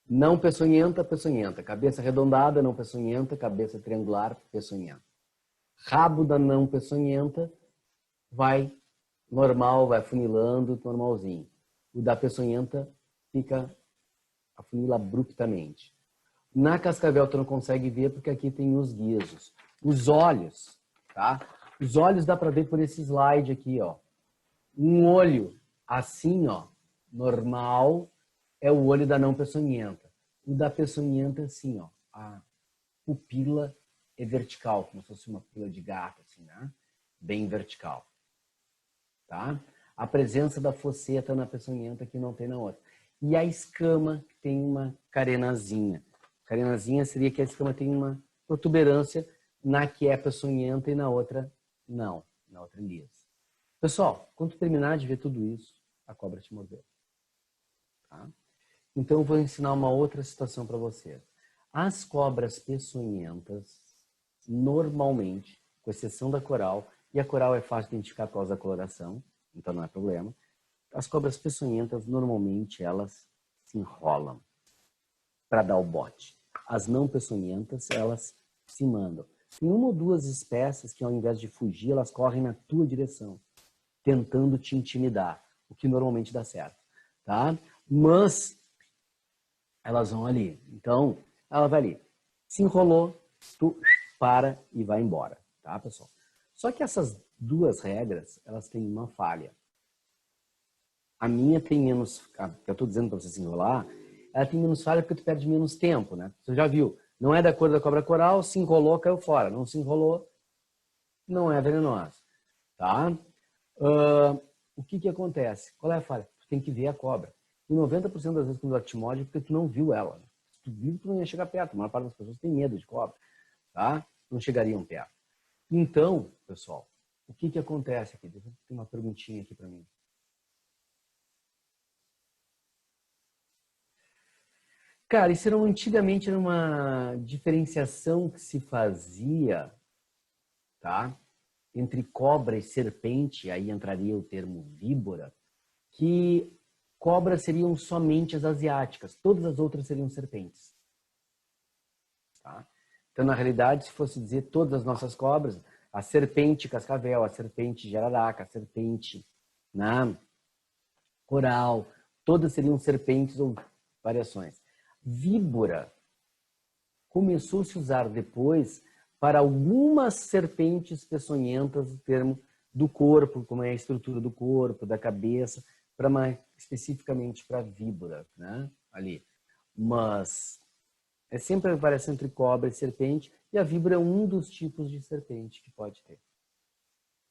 não peçonhenta, peçonhenta. Cabeça arredondada, não peçonhenta. Cabeça triangular, peçonhenta. Rabo da não peçonhenta vai normal, vai afunilando, normalzinho. O da peçonhenta fica afunila abruptamente. Na cascavel tu não consegue ver porque aqui tem os guizos. Os olhos, tá? Os olhos dá para ver por esse slide aqui, ó. Um olho assim, ó, normal, é o olho da não peçonhenta. O da peçonhenta, assim, ó, a pupila é vertical, como se fosse uma pupila de gato, assim, né? Bem vertical, tá? A presença da fosseta na peçonhenta que não tem na outra. E a escama que tem uma carenazinha. Carenazinha seria que a escama tem uma protuberância na que é peçonhenta e na outra não, na outra lisa. Pessoal, quando terminar de ver tudo isso, a cobra te mordeu. Tá? Então eu vou ensinar uma outra situação para vocês. As cobras peçonhentas, normalmente, com exceção da coral, e a coral é fácil de identificar por causa da coloração, então não é problema. As cobras peçonhentas, normalmente, elas se enrolam para dar o bote. As não peçonhentas, elas se mandam. Tem uma ou duas espécies que, ao invés de fugir, elas correm na tua direção, tentando te intimidar, o que normalmente dá certo, tá? Mas elas vão ali. Então, ela vai ali. Se enrolou, tu para e vai embora, tá, pessoal? Só que essas duas regras, elas têm uma falha. A minha tem menos, que eu estou dizendo para você se enrolar, ela tem menos falha porque tu perde menos tempo, né? Você já viu, não é da cor da cobra coral, se enrolou, caiu fora. Não se enrolou, não é venenosa, tá? O que acontece? Qual é a falha? Tu tem que ver a cobra. E 90% das vezes quando ela te morde é porque tu não viu ela. Né? Se tu viu, tu não ia chegar perto. A maior parte das pessoas tem medo de cobra, tá? Não chegariam perto. Então, pessoal, o que acontece aqui? Tem uma perguntinha aqui para mim. Cara, isso antigamente era uma diferenciação que se fazia, tá? Entre cobra e serpente, aí entraria o termo víbora, que cobras seriam somente as asiáticas, todas as outras seriam serpentes. Tá? Então, na realidade, se fosse dizer todas as nossas cobras, a serpente cascavel, a serpente jararaca, a serpente coral, todas seriam serpentes ou variações. Víbora começou a se usar depois para algumas serpentes peçonhentas, o termo do corpo, como é a estrutura do corpo, da cabeça, para mais especificamente para víbora, né? Ali. Mas é sempre a variação entre cobra e serpente, e a víbora é um dos tipos de serpente que pode ter.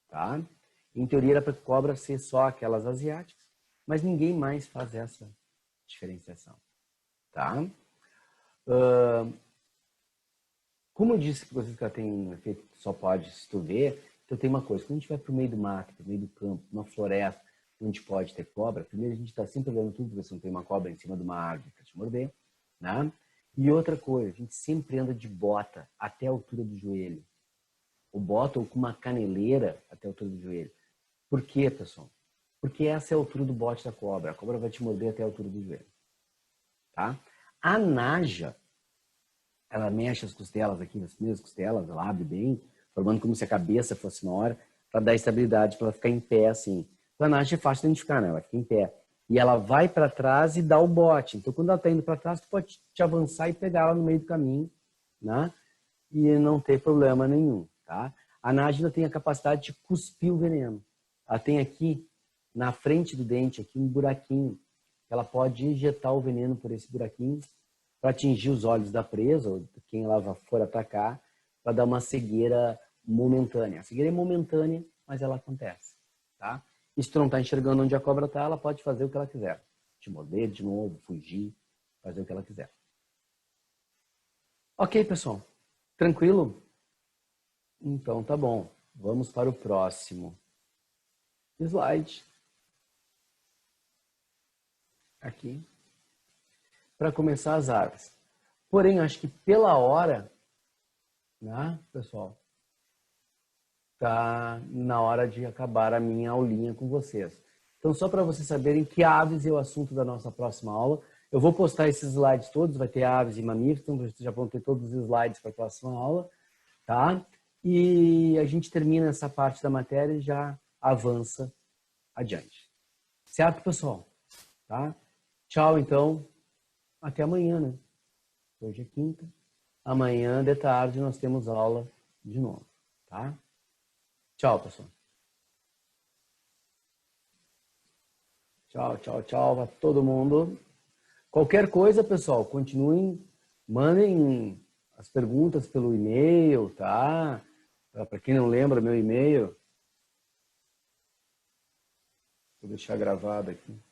Tá? Em teoria era para cobra ser só aquelas asiáticas, mas ninguém mais faz essa diferenciação. Tá? Como eu disse que vocês já têm um efeito que só pode se tu ver, então tem uma coisa, quando a gente vai para o meio do mato, para o meio do campo, uma floresta, onde pode ter cobra, primeiro a gente está sempre olhando tudo, ver se não tem uma cobra em cima de uma árvore para te morder, né? E outra coisa, a gente sempre anda de bota até a altura do joelho. Ou bota ou com uma caneleira até a altura do joelho. Por quê, pessoal? Porque essa é a altura do bote da cobra. A cobra vai te morder até a altura do joelho. Tá? A naja, ela mexe as costelas aqui, as primeiras costelas, ela abre bem, formando como se a cabeça fosse maior, para dar estabilidade, para ela ficar em pé assim. Então, a naja é fácil de identificar, né? Ela fica em pé. E ela vai para trás e dá o bote. Então, quando ela está indo para trás, tu pode te avançar e pegar ela no meio do caminho, né? E não ter problema nenhum, tá? A naja tem a capacidade de cuspir o veneno. Ela tem aqui, na frente do dente, aqui um buraquinho, ela pode injetar o veneno por esse buraquinho para atingir os olhos da presa, ou de quem ela for atacar, para dar uma cegueira momentânea. A cegueira é momentânea, mas ela acontece, tá? E se tu não está enxergando onde a cobra está, ela pode fazer o que ela quiser. Te morder de novo, fugir, fazer o que ela quiser. Ok, pessoal? Tranquilo? Então tá bom. Vamos para o próximo slide. Aqui. Para começar as árvores. Porém, acho que pela hora, né, pessoal, tá na hora de acabar a minha aulinha com vocês. Então, só para vocês saberem que aves é o assunto da nossa próxima aula. Eu vou postar esses slides todos, vai ter aves e mamíferos, então vocês já vão ter todos os slides para a próxima aula, tá? E a gente termina essa parte da matéria e já avança adiante. Certo, pessoal? Tá? Tchau, então. Até amanhã, né? Hoje é quinta. Amanhã, de tarde, nós temos aula de novo, tá? Tchau, pessoal. Tchau, tchau, tchau para todo mundo. Qualquer coisa, pessoal, continuem, mandem as perguntas pelo e-mail, tá? Para quem não lembra, meu e-mail. Vou deixar gravado aqui.